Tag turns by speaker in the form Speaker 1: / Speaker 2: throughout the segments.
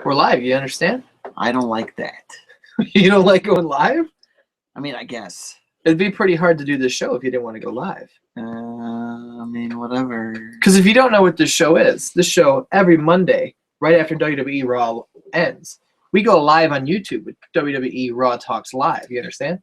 Speaker 1: We're live, you understand?
Speaker 2: I don't like that.
Speaker 1: You don't like going live?
Speaker 2: I mean, I guess.
Speaker 1: It'd be pretty hard to do this show if you didn't want to go live.
Speaker 2: I mean, whatever.
Speaker 1: Because if you don't know what this show is, this show, every Monday, right after WWE RAW ends, we go live on YouTube with WWE RAW Talks Live. You understand?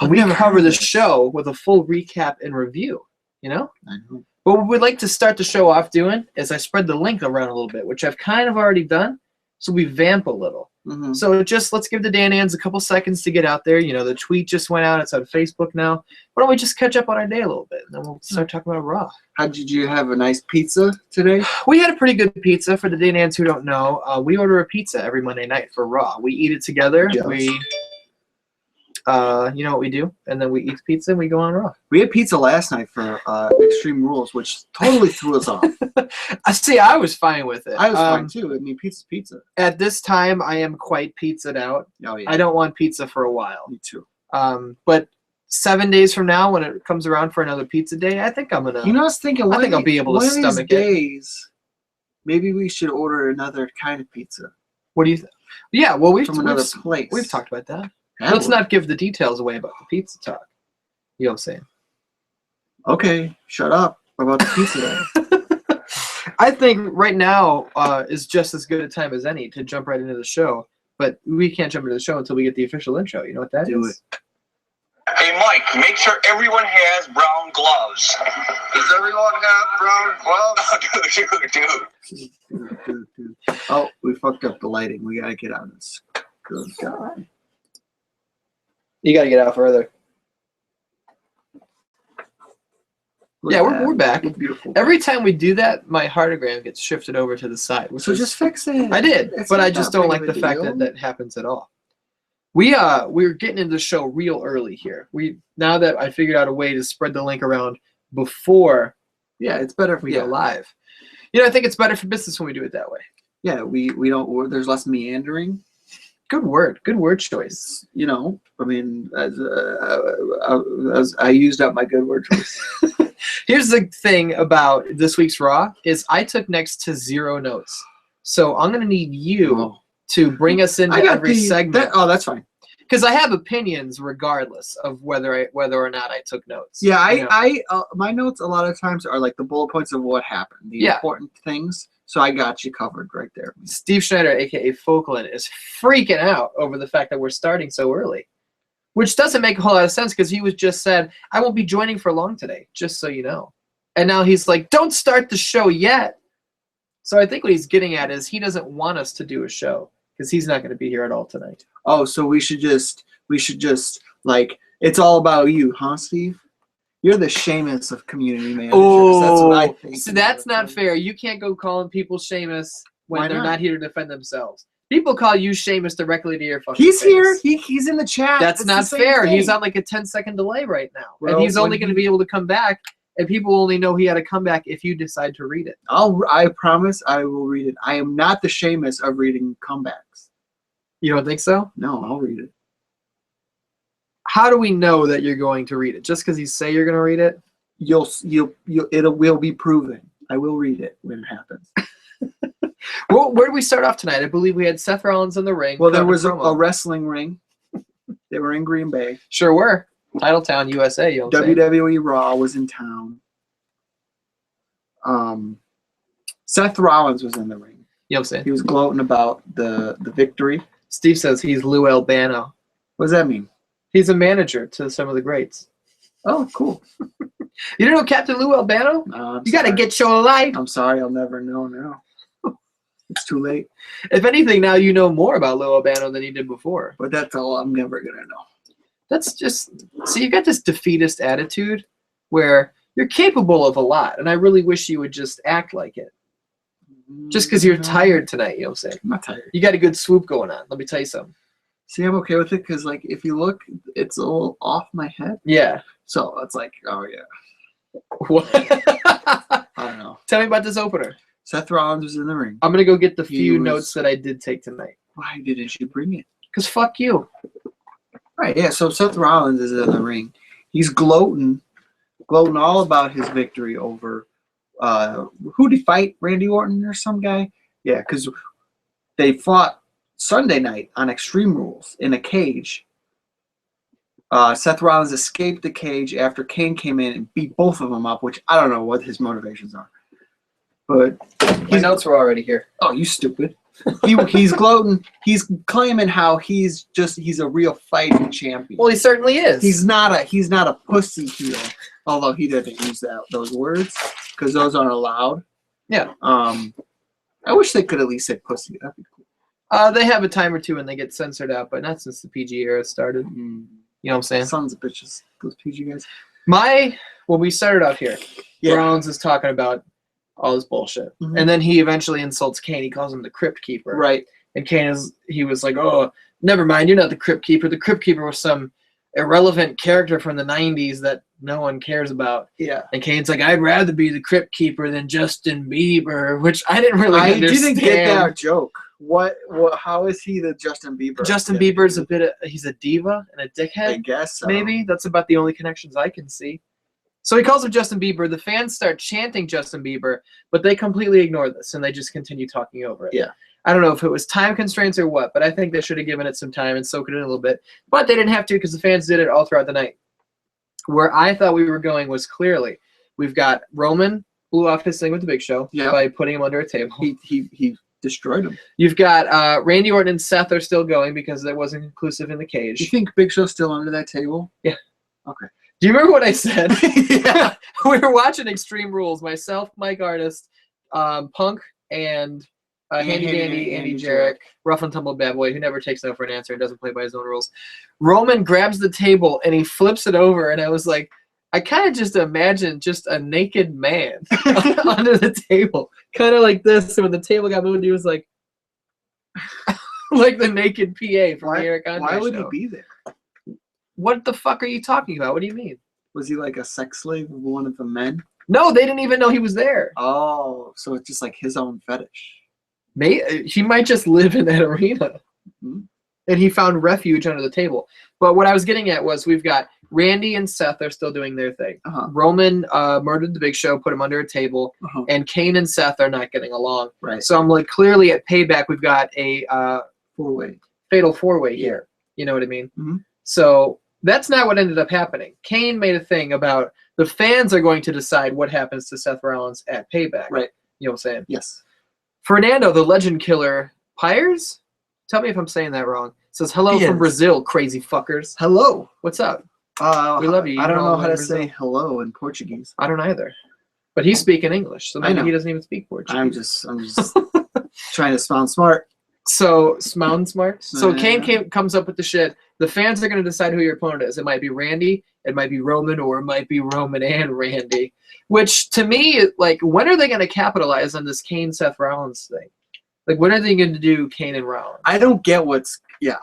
Speaker 1: And we cover the show with a full recap and review, you know?
Speaker 2: I know.
Speaker 1: But what we'd like to start the show off doing is I spread the link around a little bit, which I've kind of already done, so we vamp a little.
Speaker 2: Mm-hmm.
Speaker 1: So just let's give the Dan Ans a couple seconds to get out there. You know, the tweet just went out. It's on Facebook now. Why don't we just catch up on our day a little bit, and then we'll start talking about Raw.
Speaker 2: How did you have a nice pizza today?
Speaker 1: We had a pretty good pizza. For the Dan Ans who don't know, we order a pizza every Monday night for Raw. We eat it together.
Speaker 2: Yes.
Speaker 1: You know what we do? And then we eat pizza and we go on Raw.
Speaker 2: We had pizza last night for Extreme Rules, which totally threw us off.
Speaker 1: I was fine with it.
Speaker 2: I was fine too. I mean, pizza's pizza.
Speaker 1: At this time, I am quite pizzaed out.
Speaker 2: Oh, yeah.
Speaker 1: I don't want pizza for a while.
Speaker 2: Me too.
Speaker 1: But 7 days from now, when it comes around for another pizza day, I think I'm gonna.
Speaker 2: You know, I was thinking.
Speaker 1: I think I'll be able to stomach it.
Speaker 2: Days, maybe we should order another kind of pizza.
Speaker 1: What do you think? Yeah, well,
Speaker 2: from another place.
Speaker 1: We've talked about that. Let's not give the details away about the pizza talk. You know what I'm saying?
Speaker 2: Okay, shut up about the pizza.
Speaker 1: I think right now is just as good a time as any to jump right into the show. But we can't jump into the show until we get the official intro. You know what that is?
Speaker 2: Do it.
Speaker 3: Hey, Mike, make sure everyone has brown gloves. Does everyone have brown gloves?
Speaker 2: Dude. Oh, we fucked up the lighting. We gotta get on this. Good God.
Speaker 1: You got to get out further.
Speaker 2: Look
Speaker 1: Yeah,
Speaker 2: at
Speaker 1: we're back.
Speaker 2: Beautiful.
Speaker 1: Every time we do that, my heartogram gets shifted over to the side.
Speaker 2: So just fix it.
Speaker 1: I did,
Speaker 2: It's
Speaker 1: but
Speaker 2: not
Speaker 1: I just
Speaker 2: that
Speaker 1: don't
Speaker 2: big
Speaker 1: like
Speaker 2: of
Speaker 1: the
Speaker 2: a
Speaker 1: fact
Speaker 2: deal.
Speaker 1: that happens at all. We're getting into the show real early here. Now that I figured out a way to spread the link around before
Speaker 2: Yeah, it's better if
Speaker 1: we go live. You know, I think it's better for business when we do it that way.
Speaker 2: Yeah, we don't. There's less meandering.
Speaker 1: Good word choice.
Speaker 2: You know, I mean, as I used up my good word choice.
Speaker 1: Here's the thing about this week's Raw is I took next to 0 notes. So I'm going to need you to bring us into every segment.
Speaker 2: That's fine.
Speaker 1: Because I have opinions regardless of whether or not I took notes.
Speaker 2: Yeah, I my notes a lot of times are like the bullet points of what happened, the important things. So I got you covered right there.
Speaker 1: Steve Schneider, a.k.a. Folkland, is freaking out over the fact that we're starting so early, which doesn't make a whole lot of sense because he was just said, I won't be joining for long today, just so you know. And now he's like, don't start the show yet. So I think what he's getting at is he doesn't want us to do a show because he's not going to be here at all tonight.
Speaker 2: Oh, so we should just like, it's all about you, huh, Steve? You're the Seamus of community managers.
Speaker 1: Oh,
Speaker 2: that's what I think.
Speaker 1: So that's not fair. You can't go calling people Seamus when
Speaker 2: Why
Speaker 1: they're
Speaker 2: not?
Speaker 1: not here to defend themselves. People call you Seamus directly to your fucking
Speaker 2: He's
Speaker 1: face.
Speaker 2: here. He's in the chat.
Speaker 1: That's
Speaker 2: It's
Speaker 1: not
Speaker 2: the same
Speaker 1: fair.
Speaker 2: thing.
Speaker 1: He's on like a 10-second delay right now.
Speaker 2: Well,
Speaker 1: and he's only
Speaker 2: when
Speaker 1: going to be able to come back, and people only know he had a comeback if you decide to read it.
Speaker 2: I promise I will read it. I am not the Seamus of reading comebacks.
Speaker 1: You don't think so?
Speaker 2: No, I'll read it.
Speaker 1: How do we know that you're going to read it? Just because you say you're going to read it?
Speaker 2: It will be proven. I will read it when it happens.
Speaker 1: Well, where do we start off tonight? I believe we had Seth Rollins in the ring.
Speaker 2: Well, there was a wrestling ring. They were in Green Bay.
Speaker 1: Sure were. Titletown, USA. You know what I'm saying?
Speaker 2: WWE RAW was in town. Seth Rollins was in the ring.
Speaker 1: You know what I'm saying?
Speaker 2: He was gloating about the victory.
Speaker 1: Steve says he's Lou Albano.
Speaker 2: What does that mean?
Speaker 1: He's a manager to some of the greats.
Speaker 2: Oh, cool.
Speaker 1: You don't know Captain Lou Albano?
Speaker 2: No,
Speaker 1: You got to get your life.
Speaker 2: I'm sorry, I'll never know now. It's too late.
Speaker 1: If anything, now you know more about Lou Albano than you did before.
Speaker 2: But that's all I'm never going to know.
Speaker 1: That's just, see, you got this defeatist attitude where you're capable of a lot, and I really wish you would just act like it. Just because you're tired tonight, you know what I'm saying?
Speaker 2: I'm not tired.
Speaker 1: You got a good swoop going on. Let me tell you something.
Speaker 2: See, I'm okay with it because, like, if you look, it's a little off my head.
Speaker 1: Yeah.
Speaker 2: So it's like, oh, yeah.
Speaker 1: What?
Speaker 2: I don't know.
Speaker 1: Tell me about this opener.
Speaker 2: Seth Rollins was in the ring.
Speaker 1: I'm going to go get the
Speaker 2: He
Speaker 1: few
Speaker 2: was-
Speaker 1: notes that I did take tonight.
Speaker 2: Why didn't you bring it?
Speaker 1: Because fuck you.
Speaker 2: Right, yeah, so Seth Rollins is in the ring. He's gloating all about his victory over, who did he fight? Randy Orton or some guy? Yeah, because they fought Sunday night on Extreme Rules in a cage. Seth Rollins escaped the cage after Kane came in and beat both of them up, which I don't know what his motivations are. But
Speaker 1: My notes were already here.
Speaker 2: oh, you stupid. He's gloating. He's claiming how he's a real fighting champion.
Speaker 1: Well, he certainly is.
Speaker 2: He's not a pussy heel, although he doesn't use those words because those aren't allowed.
Speaker 1: Yeah.
Speaker 2: I wish they could at least say pussy. That'd be cool.
Speaker 1: They have a time or two when they get censored out, but not since the PG era started. You know what I'm saying?
Speaker 2: Sons of bitches, those PG guys.
Speaker 1: When we started out here, Rollins is talking about all this bullshit. And then he eventually insults Kane. He calls him the Crypt Keeper.
Speaker 2: Right.
Speaker 1: And he was like, oh, never mind, you're not the Crypt Keeper. The Crypt Keeper was some irrelevant character from the 90s that no one cares about.
Speaker 2: Yeah.
Speaker 1: And Kane's like, I'd rather be the Crypt Keeper than Justin Bieber, which I didn't really understand.
Speaker 2: I didn't get that joke. What? How is he the Justin Bieber?
Speaker 1: Justin Bieber's he's a diva and a dickhead.
Speaker 2: I guess so.
Speaker 1: Maybe. That's about the only connections I can see. So he calls him Justin Bieber. The fans start chanting Justin Bieber, but they completely ignore this, and they just continue talking over it.
Speaker 2: Yeah.
Speaker 1: I don't know if it was time constraints or what, but I think they should have given it some time and soaked it in a little bit. But they didn't have to because the fans did it all throughout the night. Where I thought we were going was clearly, we've got Roman blew off his thing with the Big Show by putting him under a table.
Speaker 2: He destroyed him.
Speaker 1: You've got Randy Orton and Seth are still going because it wasn't conclusive in the cage.
Speaker 2: You think Big Show's still under that table?
Speaker 1: Yeah.
Speaker 2: Okay.
Speaker 1: Do you remember what I said?
Speaker 2: Yeah.
Speaker 1: We were watching Extreme Rules. Myself, Mike Artist, Punk, and Handy Dandy, Andy Jarrett, rough and tumble bad boy who never takes no for an answer and doesn't play by his own rules. Roman grabs the table and he flips it over, and I was like, I kind of just imagined just a naked man under the table, kind of like this. So when the table got moved, he was like, like the naked PA from the Eric Andre
Speaker 2: Why would
Speaker 1: show.
Speaker 2: he be there?
Speaker 1: What the fuck are you talking about? What do you mean?
Speaker 2: Was he like a sex slave of one of the men?
Speaker 1: No, they didn't even know he was there.
Speaker 2: Oh, so it's just like his own fetish.
Speaker 1: He might just live in that arena. And he found refuge under the table. But what I was getting at was we've got Randy and Seth are still doing their thing. Roman murdered the Big Show, put him under a table, and Kane and Seth are not getting along.
Speaker 2: Right.
Speaker 1: So I'm like, clearly at Payback, we've got a fatal four-way here. You know what I mean? So that's not what ended up happening. Kane made a thing about the fans are going to decide what happens to Seth Rollins at Payback.
Speaker 2: Right.
Speaker 1: You know what I'm saying?
Speaker 2: Yes.
Speaker 1: Fernando, the legend killer, Pyres? Tell me if I'm saying that wrong. Says, hello from Brazil, crazy fuckers.
Speaker 2: Hello.
Speaker 1: What's up? We love you.
Speaker 2: I don't know how to say hello in Portuguese.
Speaker 1: I don't either. But he's speaking English, so maybe he doesn't even speak Portuguese.
Speaker 2: I'm just trying to sound smart.
Speaker 1: So, smart. So Kane comes up with the shit. The fans are going to decide who your opponent is. It might be Randy, it might be Roman, or it might be Roman and Randy. Which, to me, like, when are they going to capitalize on this Kane-Seth Rollins thing? Like, when are they going to do Kane and Rollins?
Speaker 2: I don't get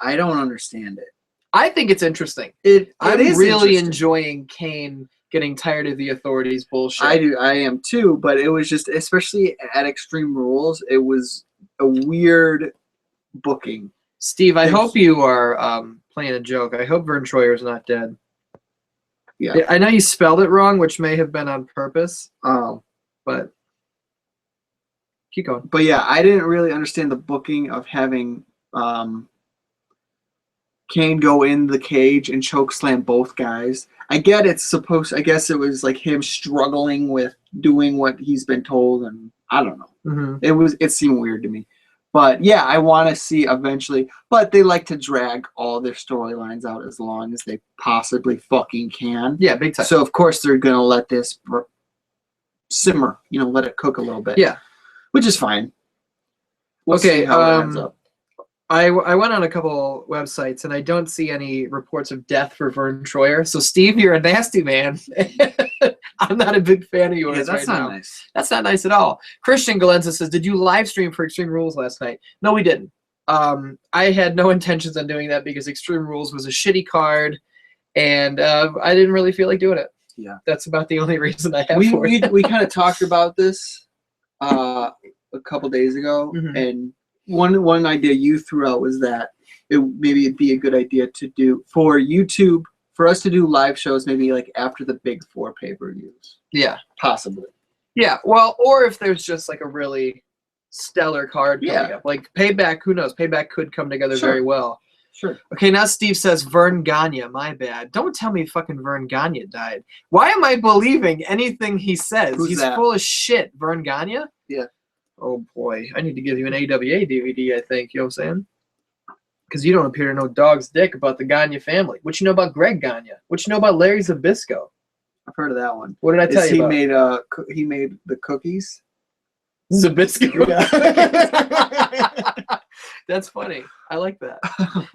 Speaker 2: I don't understand it.
Speaker 1: I think it's interesting. I'm really enjoying Kane getting tired of the authorities bullshit.
Speaker 2: I am too, but it was just, especially at Extreme Rules, it was a weird booking.
Speaker 1: Steve, I hope you are playing a joke. I hope Vern Troyer's not dead.
Speaker 2: Yeah.
Speaker 1: I know you spelled it wrong, which may have been on purpose.
Speaker 2: Oh.
Speaker 1: But keep going.
Speaker 2: But yeah, I didn't really understand the booking of having Kane go in the cage and choke slam both guys. I get I guess it was like him struggling with doing what he's been told, and I don't know. It seemed weird to me. But yeah, I want to see eventually. But they like to drag all their storylines out as long as they possibly fucking can.
Speaker 1: Yeah, big time.
Speaker 2: So of course they're gonna let this simmer, let it cook a little bit.
Speaker 1: Yeah,
Speaker 2: which is fine. We'll see how it ends up.
Speaker 1: I went on a couple websites and I don't see any reports of death for Vern Troyer. So Steve, you're a nasty man. I'm not a big fan of yours right now.
Speaker 2: Nice.
Speaker 1: That's not nice at all. Christian Galenza says, did you live stream for Extreme Rules last night? No, we didn't. I had no intentions on doing that because Extreme Rules was a shitty card, and I didn't really feel like doing it.
Speaker 2: Yeah,
Speaker 1: that's about the only reason I have for it.
Speaker 2: We kind of talked about this a couple days ago, and one idea you threw out was that it'd be a good idea to do for YouTube, for us to do live shows maybe like after the big 4 pay-per-views.
Speaker 1: Yeah.
Speaker 2: Possibly.
Speaker 1: Yeah, well, or if there's just like a really stellar card coming up. Like Payback, who knows? Payback could come together very well.
Speaker 2: Sure.
Speaker 1: Okay, now Steve says Vern Gagne. My bad. Don't tell me fucking Vern Gagne died. Why am I believing anything he says? He's full of shit. Vern Gagne?
Speaker 2: Yeah.
Speaker 1: Oh boy, I need to give you an AWA DVD, I think. You know what I'm saying? Because you don't appear to know dog's dick about the Gagne family. What you know about Greg Gagne? What you know about Larry Zbyszko?
Speaker 2: I've heard of that one.
Speaker 1: What did I tell you about?
Speaker 2: He made the cookies.
Speaker 1: Zbyszko.
Speaker 2: Yeah.
Speaker 1: That's funny. I like that.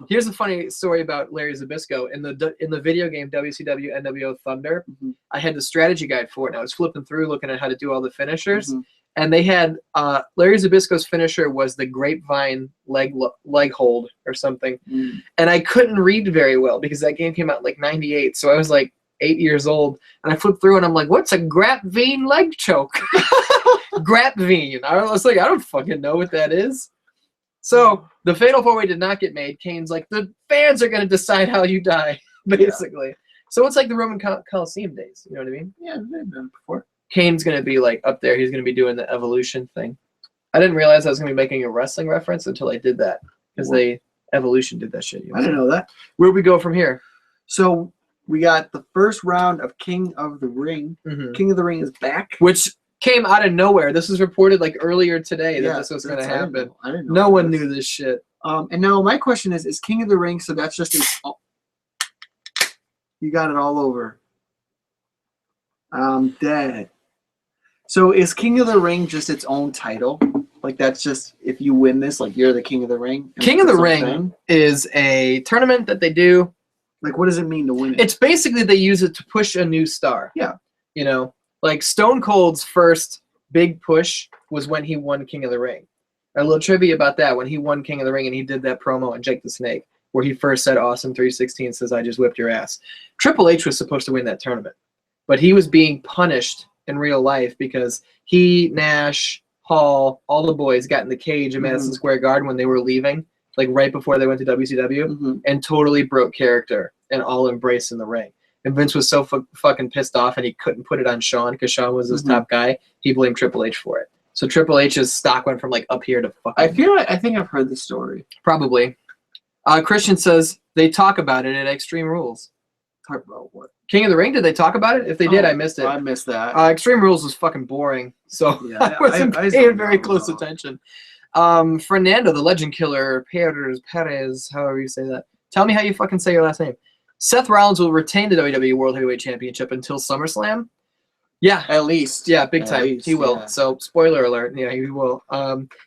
Speaker 1: Here's a funny story about Larry Zbyszko. In the video game WCW NWO Thunder, I had the strategy guide for it, and I was flipping through looking at how to do all the finishers. And they had Larry Zbyszko's finisher was the grapevine leg hold or something. And I couldn't read very well because that game came out in like 98. So I was like 8 years old, and I flipped through and I'm like, what's a grapevine leg choke? Grapevine. I was like, I don't fucking know what that is. So the Fatal 4-Way did not get made. Kane's like, the fans are going to decide how you die, basically. Yeah. So it's like the Roman Coliseum days. You know what I mean?
Speaker 2: Yeah, they've done it before.
Speaker 1: Kane's going to be like up there. He's going to be doing the Evolution thing. I didn't realize I was going to be making a wrestling reference until I did that. Because Evolution did that shit.
Speaker 2: I didn't know that.
Speaker 1: Where we go from here?
Speaker 2: So we got the first round of King of the Ring. King of the Ring is back.
Speaker 1: Which came out of nowhere. This was reported like earlier today that this was going to happen.
Speaker 2: I didn't know
Speaker 1: no one knew this shit.
Speaker 2: And now my question is King of the Ring, so that's just you got it all over. I'm dead. So is King of the Ring just its own title? Like that's just, if you win this, like you're the King of the Ring?
Speaker 1: King of the Ring is a tournament that they do.
Speaker 2: Like what does it mean to win it?
Speaker 1: It's basically they use it to push a new star.
Speaker 2: Yeah.
Speaker 1: You know? Like Stone Cold's first big push was when he won King of the Ring. A little trivia about that, when he won King of the Ring and he did that promo on Jake the Snake, where he first said Awesome 316 says, I just whipped your ass. Triple H was supposed to win that tournament, but he was being punished in real life because he, Nash, Hall, all the boys got in the cage in Madison Square Garden when they were leaving, like right before they went to WCW, and totally broke character and all embraced in the ring. And Vince was so fucking pissed off, and he couldn't put it on Shawn because Shawn was his top guy. He blamed Triple H for it. So Triple H's stock went from like up here to fucking.
Speaker 2: I think I've heard the story.
Speaker 1: Probably. Christian says they talk about it at Extreme Rules.
Speaker 2: Talk about what?
Speaker 1: King of the Ring? Did they talk about it? If they did, I missed it.
Speaker 2: I missed that.
Speaker 1: Extreme Rules was fucking boring, so I wasn't paying very close attention. Fernando, the Legend Killer, Perez, however you say that. Tell me how you fucking say your last name. Seth Rollins will retain the WWE World Heavyweight Championship until SummerSlam. Yeah.
Speaker 2: At least.
Speaker 1: Yeah, big time. He will. Yeah. So, spoiler alert. Yeah, he will.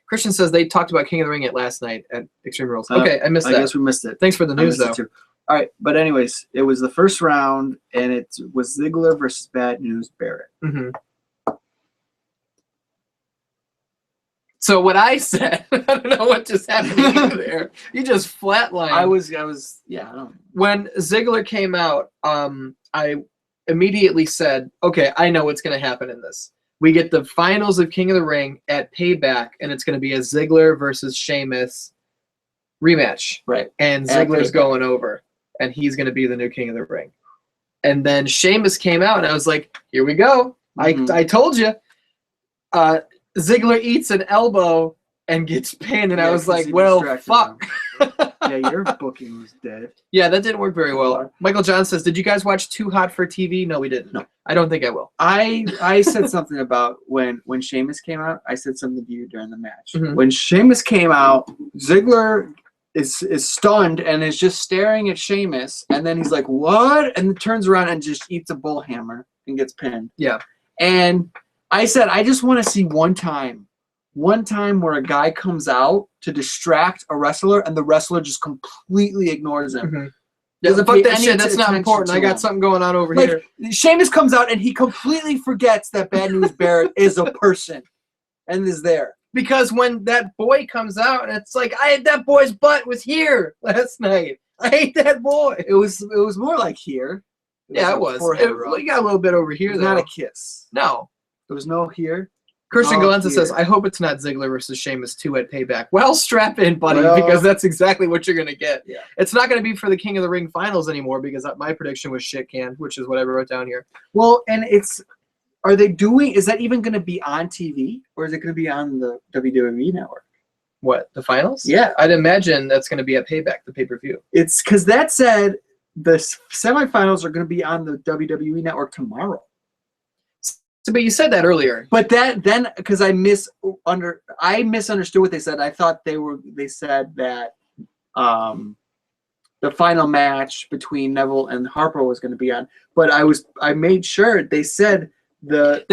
Speaker 1: Christian says they talked about King of the Ring last night at Extreme Rules. Okay, I missed that.
Speaker 2: I guess we missed it.
Speaker 1: Thanks for the news, though.
Speaker 2: All right, but anyways, it was the first round, and it was Ziggler versus Bad News Barrett.
Speaker 1: So what I said, I don't know what just happened to you there. You just flatlined.
Speaker 2: I was, yeah. I don't know.
Speaker 1: When Ziggler came out, I immediately said, okay, I know what's going to happen in this. We get the finals of King of the Ring at Payback, and it's going to be a Ziggler versus Sheamus rematch.
Speaker 2: Right.
Speaker 1: And Ziggler's going over, and he's going to be the new King of the Ring. And then Sheamus came out, and I was like, here we go. I told you. Ziggler eats an elbow and gets pinned, and I was like, well, fuck.
Speaker 2: Yeah, your booking was dead.
Speaker 1: Yeah, that didn't work very well. Michael John says, did you guys watch Too Hot for TV? No, we didn't.
Speaker 2: No.
Speaker 1: I don't think I will.
Speaker 2: I said something about when Sheamus came out. I said something to you during the match. When Sheamus came out, Ziggler is stunned and is just staring at Sheamus, and then he's like, what? And turns around and just eats a bull hammer and gets pinned.
Speaker 1: Yeah.
Speaker 2: And I said, I just want to see one time where a guy comes out to distract a wrestler and the wrestler just completely ignores him.
Speaker 1: Yeah, fuck that shit. That's not important. I got something going on over here.
Speaker 2: Sheamus comes out and he completely forgets that Bad News Barrett is a person and is there.
Speaker 1: Because when that boy comes out, and it's like, that boy's butt was here last night. I hate that boy.
Speaker 2: It was more like here.
Speaker 1: It was. We got a little bit over here.
Speaker 2: It was not a kiss.
Speaker 1: No.
Speaker 2: There was no here.
Speaker 1: Christian Galenza says, I hope it's not Ziggler versus Sheamus 2 at Payback. Well, strap in, buddy, because that's exactly what you're going to get.
Speaker 2: Yeah.
Speaker 1: It's not going to be for the King of the Ring finals anymore because my prediction was shit can, which is what I wrote down here.
Speaker 2: Well, and it's Are they doing? Is that even going to be on TV, or is it going to be on the WWE network?
Speaker 1: What, the finals?
Speaker 2: Yeah,
Speaker 1: I'd imagine that's going to be at Payback, the pay-per-view.
Speaker 2: It's because that said the semifinals are going to be on the WWE network tomorrow.
Speaker 1: So, but you said that earlier.
Speaker 2: But then because I misunderstood what they said. I thought they said that the final match between Neville and Harper was going to be on. But I made sure they said the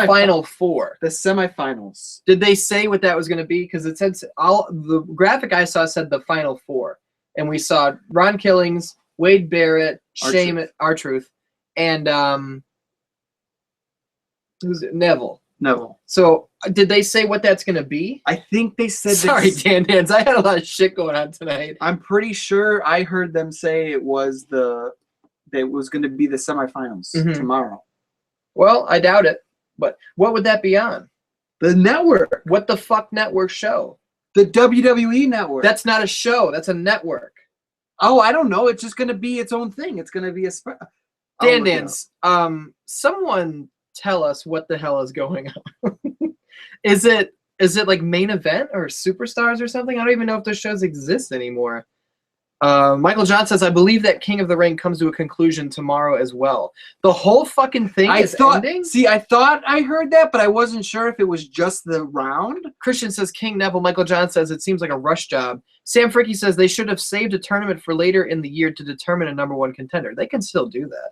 Speaker 1: final four.
Speaker 2: The semifinals.
Speaker 1: Did they say what that was going to be? Because it said the graphic I saw said the final four, and we saw Ron Killings, Wade Barrett, Sheamus, R-Truth, and who's it? Neville. So did they say what that's going to be?
Speaker 2: I think they said.
Speaker 1: Sorry, Dan Dans. I had a lot of shit going on tonight.
Speaker 2: I'm pretty sure I heard them say it was going to be the semifinals tomorrow.
Speaker 1: Well, I doubt it. But what would that be on?
Speaker 2: The network.
Speaker 1: What the fuck network show?
Speaker 2: The WWE network.
Speaker 1: That's not a show. That's a network.
Speaker 2: Oh, I don't know. It's just going to be its own thing. It's going to be a
Speaker 1: Dan Dans, someone tell us what the hell is going on. Is it like Main Event or Superstars or something? I don't even know if those shows exist anymore. Michael John says, I believe that King of the Ring comes to a conclusion tomorrow as well. The whole fucking thing is ending?
Speaker 2: See, I thought I heard that, but I wasn't sure if it was just the round.
Speaker 1: Christian says, King Neville. Michael John says, it seems like a rush job. Sam Fricky says, they should have saved a tournament for later in the year to determine a #1 contender. They can still do that.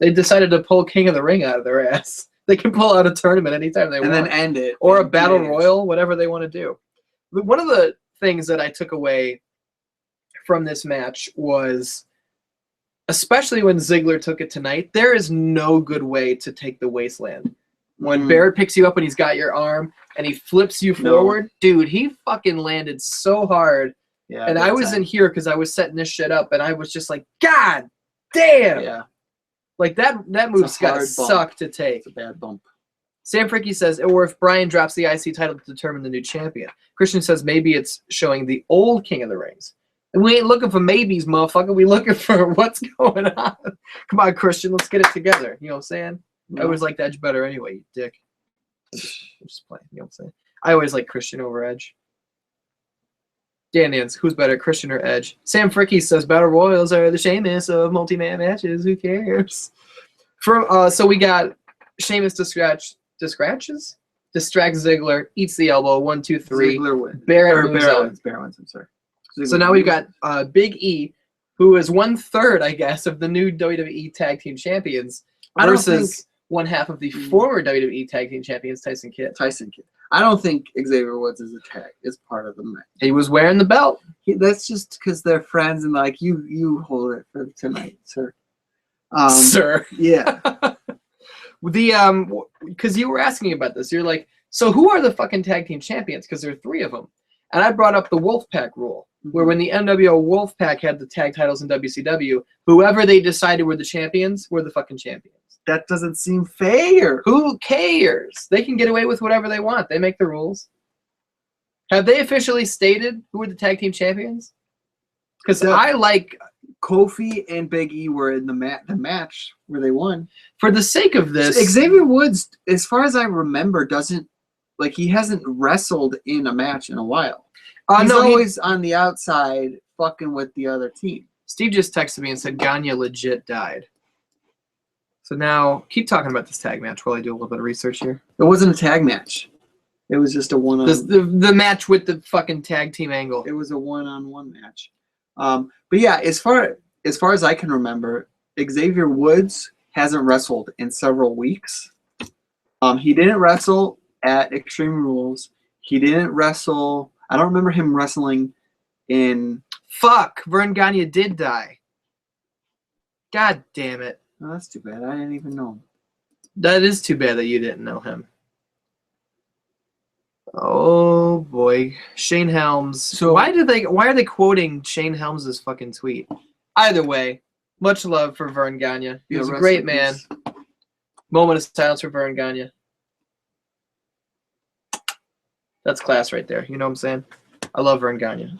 Speaker 1: They decided to pull King of the Ring out of their ass. They can pull out a tournament anytime they want.
Speaker 2: And then end it.
Speaker 1: Or a battle royal, whatever they want to do. One of the things that I took away from this match was, especially when Ziggler took it tonight, there is no good way to take the wasteland. When Barrett picks you up and he's got your arm and he flips you forward, dude, he fucking landed so hard.
Speaker 2: Yeah.
Speaker 1: And I was in here because I was setting this shit up and I was just like, God damn.
Speaker 2: Yeah.
Speaker 1: Like that move's got to suck to take.
Speaker 2: It's a bad bump.
Speaker 1: Sam Fricky says, or if Bryan drops the IC title to determine the new champion. Christian says maybe it's showing the old King of the Rings. And we ain't looking for maybes, motherfucker. We looking for what's going on. Come on, Christian, let's get it together. You know what I'm saying? No. I always like Edge better anyway, you dick. I'm just playing. You know what I'm saying? I always like Christian over Edge. Dan Nance, who's better, Christian or Edge? Sam Fricky says Battle Royals are the Sheamus of multi-man matches. Who cares? So we got Sheamus distracts Ziggler, eats the elbow. 1, 2, 3.
Speaker 2: Ziggler wins.
Speaker 1: Barrett moves on.
Speaker 2: Barrett wins. I'm sorry.
Speaker 1: So now we've got Big E, who is 1/3, I guess, of the new WWE Tag Team Champions versus one half of the former WWE Tag Team Champions, Tyson Kidd.
Speaker 2: I don't think Xavier Woods is part of the match.
Speaker 1: He was wearing the belt.
Speaker 2: That's just because they're friends and like you hold it for tonight, sir.
Speaker 1: Sir.
Speaker 2: Yeah.
Speaker 1: Because you were asking about this, you're like, so who are the fucking Tag Team Champions? Because there are 3 of them, and I brought up the Wolfpack rule. Where when the NWO Wolfpack had the tag titles in WCW, whoever they decided were the champions were the fucking champions.
Speaker 2: That doesn't seem fair.
Speaker 1: Who cares? They can get away with whatever they want. They make the rules. Have they officially stated who were the tag team champions? Because I like
Speaker 2: Kofi and Big E were in the match where they won.
Speaker 1: For the sake of this,
Speaker 2: Xavier Woods, as far as I remember, he hasn't wrestled in a match in a while. He's always on the outside fucking with the other team.
Speaker 1: Steve just texted me and said Gagne legit died. So now, keep talking about this tag match while I do a little bit of research here.
Speaker 2: It wasn't a tag match. It was just a one-on.
Speaker 1: The match with the fucking tag team angle.
Speaker 2: It was a one-on-one match. But yeah, as far as I can remember, Xavier Woods hasn't wrestled in several weeks. He didn't wrestle at Extreme Rules. He didn't wrestle. I don't remember him wrestling in.
Speaker 1: Fuck! Vern Gagne did die. God damn it.
Speaker 2: Oh, that's too bad. I didn't even know him.
Speaker 1: That is too bad that you didn't know him. Oh boy, Shane Helms. So why are they quoting Shane Helms' fucking tweet? Either way, much love for Vern Gagne. He was a great man. Moment of silence for Vern Gagne. That's class right there. You know what I'm saying? I love Vern Gagne.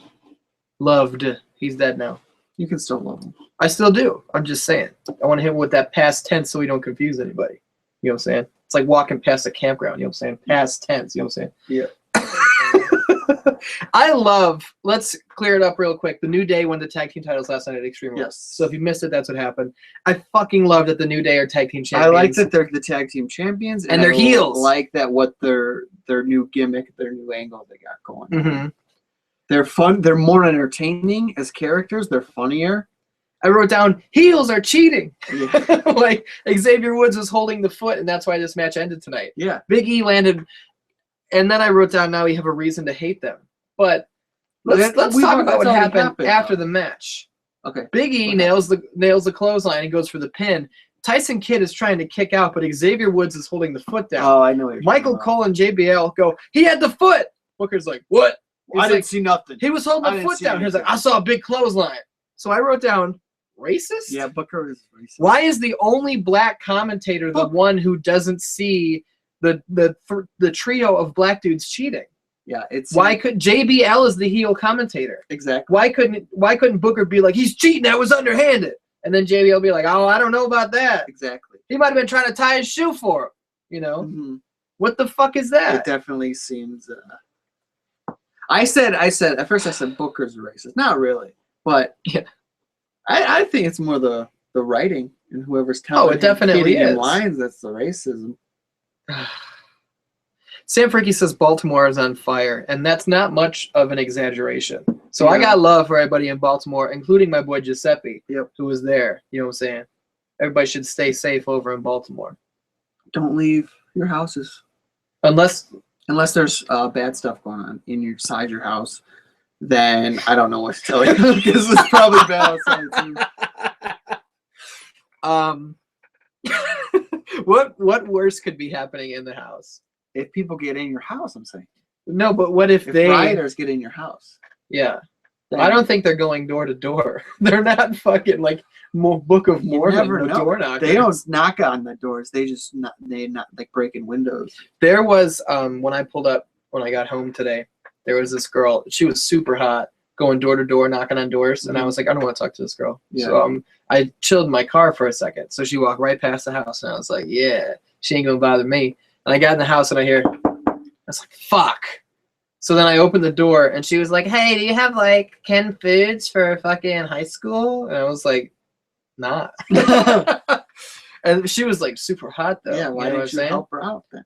Speaker 1: Loved. He's dead now.
Speaker 2: You can still love him.
Speaker 1: I still do. I'm just saying. I want to hit him with that past tense so we don't confuse anybody. You know what I'm saying? It's like walking past a campground. You know what I'm saying? Past tense. You know what I'm saying?
Speaker 2: Yeah.
Speaker 1: Let's clear it up real quick. The New Day won the tag team titles last night at Extreme Rules.
Speaker 2: Yes.
Speaker 1: So if you missed it, that's what happened. I fucking love that the New Day are tag team champions.
Speaker 2: I like that they're the tag team champions.
Speaker 1: And they're heels.
Speaker 2: I like that what their new gimmick, their new angle they got going.
Speaker 1: Mm-hmm.
Speaker 2: They're fun. They're more entertaining as characters. They're funnier.
Speaker 1: I wrote down, heels are cheating.
Speaker 2: Yeah.
Speaker 1: Like Xavier Woods was holding the foot, and that's why this match ended tonight.
Speaker 2: Yeah.
Speaker 1: Big E landed, and then I wrote down, now we have a reason to hate them. But let's talk about what happened after the match.
Speaker 2: Okay.
Speaker 1: Big E nails the clothesline and goes for the pin. Tyson Kidd is trying to kick out, but Xavier Woods is holding the foot down.
Speaker 2: Oh, I know what you're
Speaker 1: Michael Cole and JBL go, he had the foot. Booker's like, what?
Speaker 2: I didn't see nothing.
Speaker 1: He was holding the foot down. He's like, I saw a big clothesline. So I wrote down, racist?
Speaker 2: Yeah, Booker is racist.
Speaker 1: Why is the only black commentator the one who doesn't see the trio of black dudes cheating?
Speaker 2: Yeah, it's
Speaker 1: why could JBL is the heel commentator?
Speaker 2: Exactly.
Speaker 1: Why couldn't Booker be like, he's cheating, that was underhanded, and then JBL be like, oh, I don't know about that.
Speaker 2: Exactly.
Speaker 1: He might have been trying to tie his shoe for him. You know, what the fuck is that?
Speaker 2: It definitely seems. I said at first I said Booker's racist. Not really, but
Speaker 1: yeah.
Speaker 2: I think it's more the writing and whoever's telling.
Speaker 1: Oh, it definitely is.
Speaker 2: Lines, that's the racism.
Speaker 1: Sam Fricky says Baltimore is on fire, and that's not much of an exaggeration. So
Speaker 2: Yeah.
Speaker 1: I got love for everybody in Baltimore, including my boy Giuseppe,
Speaker 2: Yep.
Speaker 1: who was there. You know what I'm saying? Everybody should stay safe over in Baltimore.
Speaker 2: Don't leave your houses
Speaker 1: Unless
Speaker 2: there's bad stuff going on inside your house. Then I don't know what to tell you because it's probably bad outside too.
Speaker 1: What worse could be happening in the house?
Speaker 2: If people get in your house, I'm saying.
Speaker 1: No, but what if they
Speaker 2: rioters get in your house?
Speaker 1: Yeah. I don't think they're going door to door. They're not fucking like Book of Mormon door knockers.
Speaker 2: They don't knock on the doors. They just not like breaking windows.
Speaker 1: There was when I pulled up when I got home today, there was this girl. She was super hot, going door to door, knocking on doors, and I was like, I don't want to talk to this girl.
Speaker 2: Yeah.
Speaker 1: So I chilled in my car for a second. So she walked right past the house, and I was like, yeah, she ain't gonna bother me. And I got in the house, and I hear, I was like, fuck. So then I opened the door, and she was like, hey, do you have, like, canned foods for fucking high school? And I was like, nah. And she was, like, super hot, though.
Speaker 2: Yeah, why didn't you help her out then?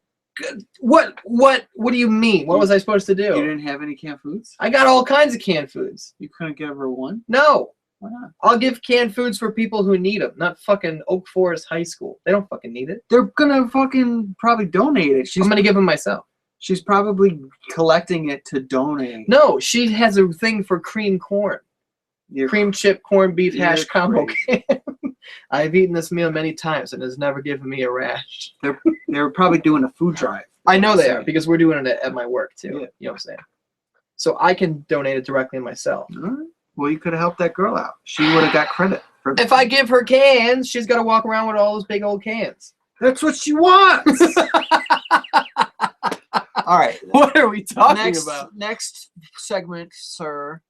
Speaker 1: What do you mean? What was I supposed to do?
Speaker 2: You didn't have any canned foods?
Speaker 1: I got all kinds of canned foods.
Speaker 2: You couldn't give her one?
Speaker 1: No.
Speaker 2: Why not?
Speaker 1: I'll give canned foods for people who need them, not fucking Oak Forest High School. They don't fucking need it.
Speaker 2: They're gonna fucking probably donate it.
Speaker 1: I'm gonna give them myself.
Speaker 2: She's probably collecting it to donate.
Speaker 1: No, she has a thing for cream corn. Cream chip corned beef hash combo. I've eaten this meal many times and has never given me a rash.
Speaker 2: They're probably doing a food drive.
Speaker 1: I know they are because we're doing it at my work too.
Speaker 2: Yeah.
Speaker 1: You know what I'm saying? So I can donate it directly myself.
Speaker 2: All right. Well, you could have helped that girl out. She would have got credit.
Speaker 1: If I give her cans, she's got to walk around with all those big old cans.
Speaker 2: That's what she wants. All right.
Speaker 1: What are we talking about?
Speaker 2: Next segment, sir.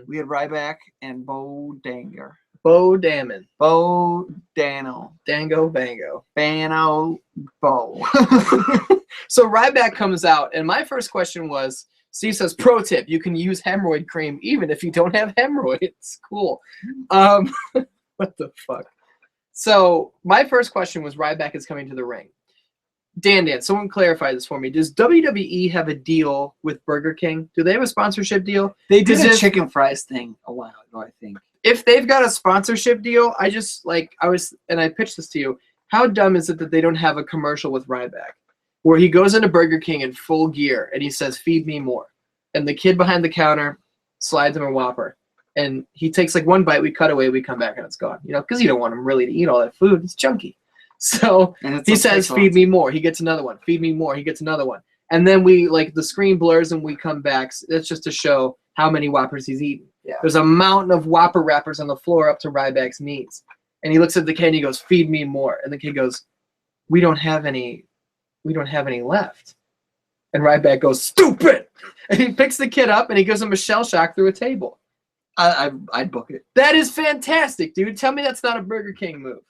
Speaker 2: We had Ryback and Bo Danger.
Speaker 1: Bo Damon.
Speaker 2: Bo Dano.
Speaker 1: Dango Bango.
Speaker 2: Bano Bo.
Speaker 1: So Ryback comes out, and my first question was, Steve says, pro tip, you can use hemorrhoid cream even if you don't have hemorrhoids. Cool. What the fuck? So my first question was, Ryback is coming to the ring. Dan, someone clarify this for me. Does WWE have a deal with Burger King? Do they have a sponsorship deal?
Speaker 2: They did a chicken fries thing a while ago, I think.
Speaker 1: If they've got a sponsorship deal, I pitched this to you. How dumb is it that they don't have a commercial with Ryback where he goes into Burger King in full gear and he says, feed me more. And the kid behind the counter slides him a Whopper. And he takes like one bite, we cut away, we come back, and it's gone. You know, because you don't want him really to eat all that food. It's junky. So he says, feed me more. He gets another one. Feed me more. He gets another one. And then the screen blurs and we come back. That's just to show how many Whoppers he's eaten.
Speaker 2: Yeah.
Speaker 1: There's a mountain of Whopper wrappers on the floor up to Ryback's knees. And he looks at the kid and he goes, feed me more. And the kid goes, we don't have any left. And Ryback goes, stupid! And he picks the kid up and he gives him a shell shock through a table.
Speaker 2: I'd book it.
Speaker 1: That is fantastic, dude. Tell me that's not a Burger King move.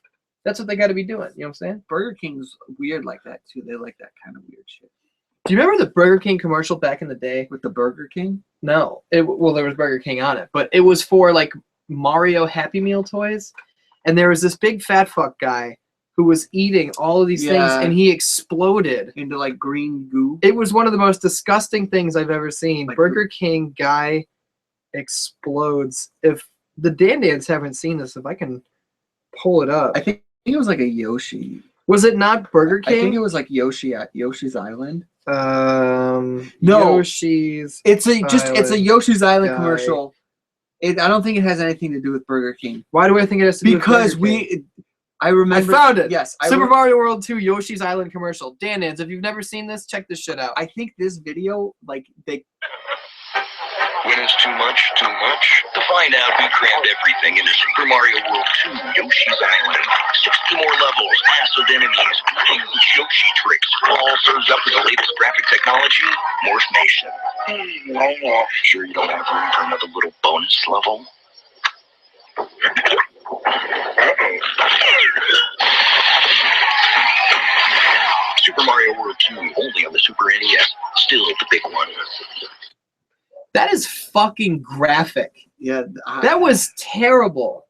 Speaker 1: That's what they got to be doing. You know what I'm saying?
Speaker 2: Burger King's weird like that too. They like that kind of weird shit.
Speaker 1: Do you remember the Burger King commercial back in the day?
Speaker 2: With the Burger King?
Speaker 1: No. Well, there was Burger King on it, but it was for like Mario Happy Meal toys. And there was this big fat fuck guy who was eating all of these things, and he exploded
Speaker 2: into like green goo.
Speaker 1: It was one of the most disgusting things I've ever seen. Like, Burger King guy explodes. If the Dan-Dans haven't seen this, if I can pull it up.
Speaker 2: I think it was like a Yoshi.
Speaker 1: Was it not Burger King?
Speaker 2: I think it was like Yoshi's Island.
Speaker 1: No, Yoshi's.
Speaker 2: It's a Yoshi's Island commercial. I don't think it has anything to do with Burger King.
Speaker 1: Why do I think it has to do with Burger King?
Speaker 2: I remember.
Speaker 1: I found it.
Speaker 2: Yes.
Speaker 1: Super Mario World 2 Yoshi's Island commercial. Dan-Dans, if you've never seen this, check this shit out.
Speaker 2: I think this video, like, they...
Speaker 3: When is too much, too much? To find out, we crammed everything into Super Mario World 2 Yoshi's Island. 60 more levels, massive enemies, Yoshi tricks, all served up with the latest graphic technology, Morph Nation. Sure you don't have room for another little bonus level? Super Mario World 2, only on the Super NES. Still the big one.
Speaker 1: That is fucking graphic.
Speaker 2: Yeah.
Speaker 1: That was terrible.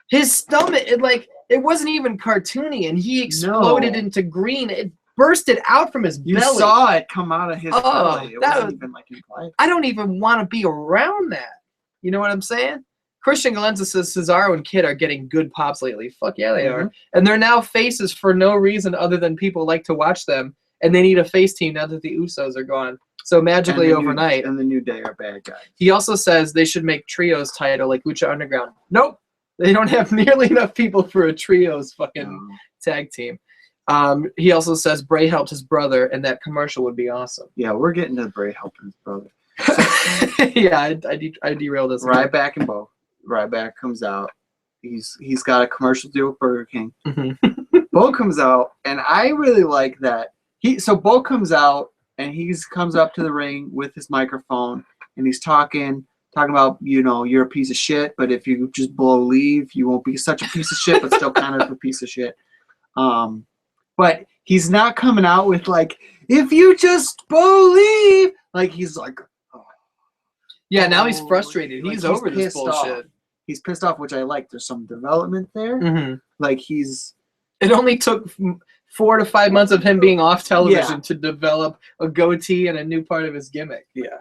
Speaker 1: His stomach, it wasn't even cartoony, and he exploded into green. It bursted out from his belly.
Speaker 2: You saw it come out of his belly. It wasn't even like implied.
Speaker 1: I don't even want to be around that. You know what I'm saying? Christian Galenza says Cesaro and Kid are getting good pops lately. Fuck yeah, they are. And they're now faces for no reason other than people like to watch them, and they need a face team now that the Usos are gone. So magically overnight.
Speaker 2: And the New Day are bad guys.
Speaker 1: He also says they should make trios title like Lucha Underground. Nope. They don't have nearly enough people for a trios fucking tag team. He also says Bray helped his brother, and that commercial would be awesome.
Speaker 2: Yeah, we're getting to Bray helping his brother.
Speaker 1: Yeah, I derailed this.
Speaker 2: Ryback and Bo. Ryback comes out. He's got a commercial deal with Burger King. Bo comes out, and I really like that. Bo comes out, and he comes up to the ring with his microphone, and he's talking about, you're a piece of shit, but if you just blow leave, you won't be such a piece of shit, but still kind of a piece of shit. But he's not coming out with, like, if you just believe. Like, he's like,
Speaker 1: yeah, now he's frustrated. He's over this bullshit.
Speaker 2: He's pissed off, which I like. There's some development there. Like,
Speaker 1: it only took 4 to 5 months of him being off television to develop a goatee and a new part of his gimmick.
Speaker 2: Yeah.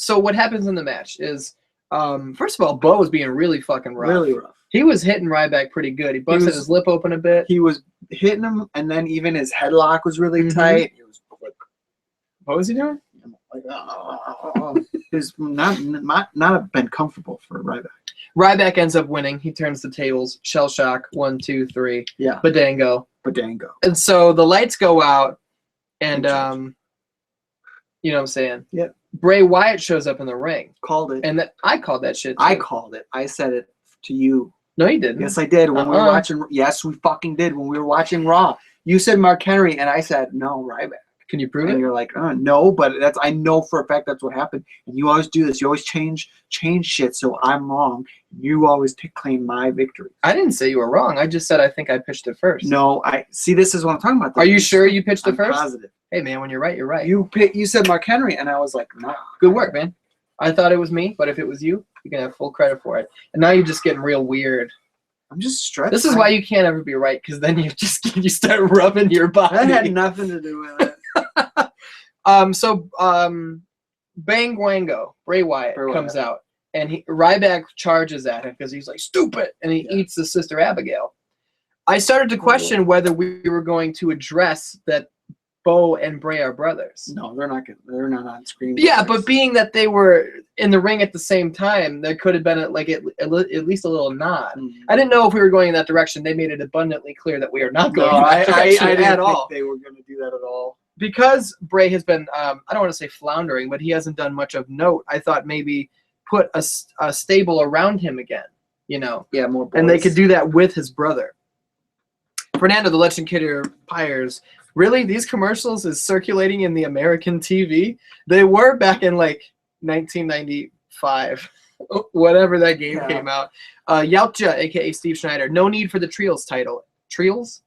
Speaker 1: So what happens in the match is, first of all, Bo was being really fucking rough.
Speaker 2: Really rough.
Speaker 1: He was hitting Ryback pretty good. He busted his lip open a bit.
Speaker 2: He was hitting him, and then even his headlock was really tight. He was quick.
Speaker 1: What was he doing?
Speaker 2: Like, it's not been comfortable for Ryback.
Speaker 1: Ryback ends up winning. He turns the tables. Shell shock. 1, 2, 3.
Speaker 2: Yeah.
Speaker 1: Badango.
Speaker 2: And
Speaker 1: so the lights go out, and you know what I'm saying?
Speaker 2: Yep.
Speaker 1: Bray Wyatt shows up in the ring.
Speaker 2: Called it.
Speaker 1: And I called that shit too.
Speaker 2: I called it. I said it to you.
Speaker 1: No, you didn't.
Speaker 2: Yes, I did. When we were watching. Yes, we fucking did. When we were watching Raw, you said Mark Henry, and I said no, Ryback.
Speaker 1: Can you prove it?
Speaker 2: And you're like, no, but I know for a fact that's what happened. And you always do this. You always change shit, so I'm wrong. You always claim my victory.
Speaker 1: I didn't say you were wrong. I just said I think I pitched it first.
Speaker 2: No, see, this is what I'm talking about.
Speaker 1: Are you sure you pitched it first?
Speaker 2: Positive.
Speaker 1: Hey, man, when you're right, you're right.
Speaker 2: You said Mark Henry, and I was like, nah.
Speaker 1: Good work, man. I thought it was me, but if it was you, you can have full credit for it. And now you're just getting real weird.
Speaker 2: I'm just stressed.
Speaker 1: This is why you can't ever be right, because then you start rubbing your body.
Speaker 2: That had nothing to do with it.
Speaker 1: Bang Wango, Bray Wyatt comes out, and Ryback charges at him because he's like, stupid, and he eats his sister Abigail. I started to question whether we were going to address that Bo and Bray are brothers.
Speaker 2: No, they're not on screen.
Speaker 1: Yeah, but being that they were in the ring at the same time, there could have been at least a little nod. I didn't know if we were going in that direction. They made it abundantly clear that we are not going in that direction
Speaker 2: I didn't
Speaker 1: at all.
Speaker 2: think they were going to do that at all.
Speaker 1: Because Bray has been, I don't want to say floundering, but he hasn't done much of note. I thought maybe put a stable around him again,
Speaker 2: Yeah, more boys.
Speaker 1: And they could do that with his brother. Fernando, the Legend Kidder Pyres, really? These commercials is circulating in the American TV? They were back in, 1995. whatever that game came out. Yautja, a.k.a. Steve Schneider, no need for the Trios title. Trios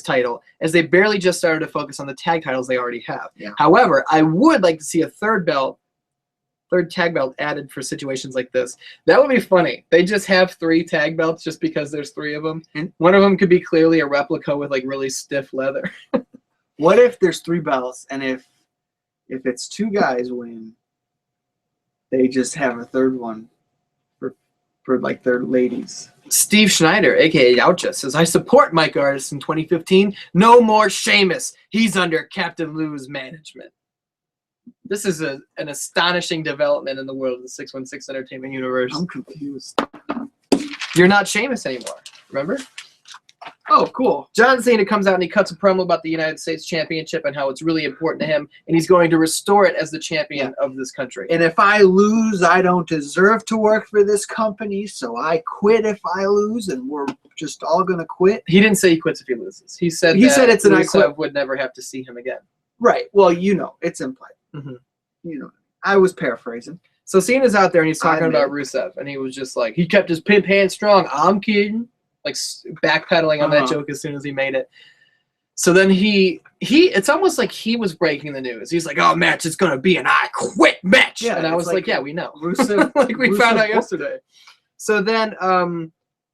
Speaker 1: title, as they barely just started to focus on the tag titles they already have.
Speaker 2: Yeah.
Speaker 1: However, I would like to see a third tag belt added for situations like this. That would be funny. They just have 3 tag belts just because there's 3 of them. And one of them could be clearly a replica with like really stiff leather.
Speaker 2: What if there's 3 belts, and if it's 2 guys win, they just have a third one for like their ladies?
Speaker 1: Steve Schneider, a.k.a. Yautja, says, I support Mike Artis in 2015. No more Sheamus. He's under Captain Lou's management. This is an astonishing development in the world of the 616 Entertainment Universe.
Speaker 2: I'm confused.
Speaker 1: You're not Sheamus anymore, remember?
Speaker 2: Oh, cool.
Speaker 1: John Cena comes out and he cuts a promo about the United States Championship and how it's really important to him, and he's going to restore it as the champion of this country.
Speaker 2: And if I lose, I don't deserve to work for this company, so I quit if I lose, and we're just all going to quit.
Speaker 1: He didn't say he quits if he loses. He said
Speaker 2: it's an I quit.
Speaker 1: Would never have to see him again.
Speaker 2: Right. Well, it's implied.
Speaker 1: Mm-hmm.
Speaker 2: I was paraphrasing.
Speaker 1: So Cena's out there and he's talking about Rusev, and he was just like, he kept his pimp hand strong. I'm kidding. Like backpedaling on that joke as soon as he made it. So then it's almost like he was breaking the news. He's like, oh, match, it's going to be an I quit match.
Speaker 2: Yeah,
Speaker 1: and I was like, yeah, we know.
Speaker 2: Rusev,
Speaker 1: like we
Speaker 2: Rusev
Speaker 1: found out yesterday. So then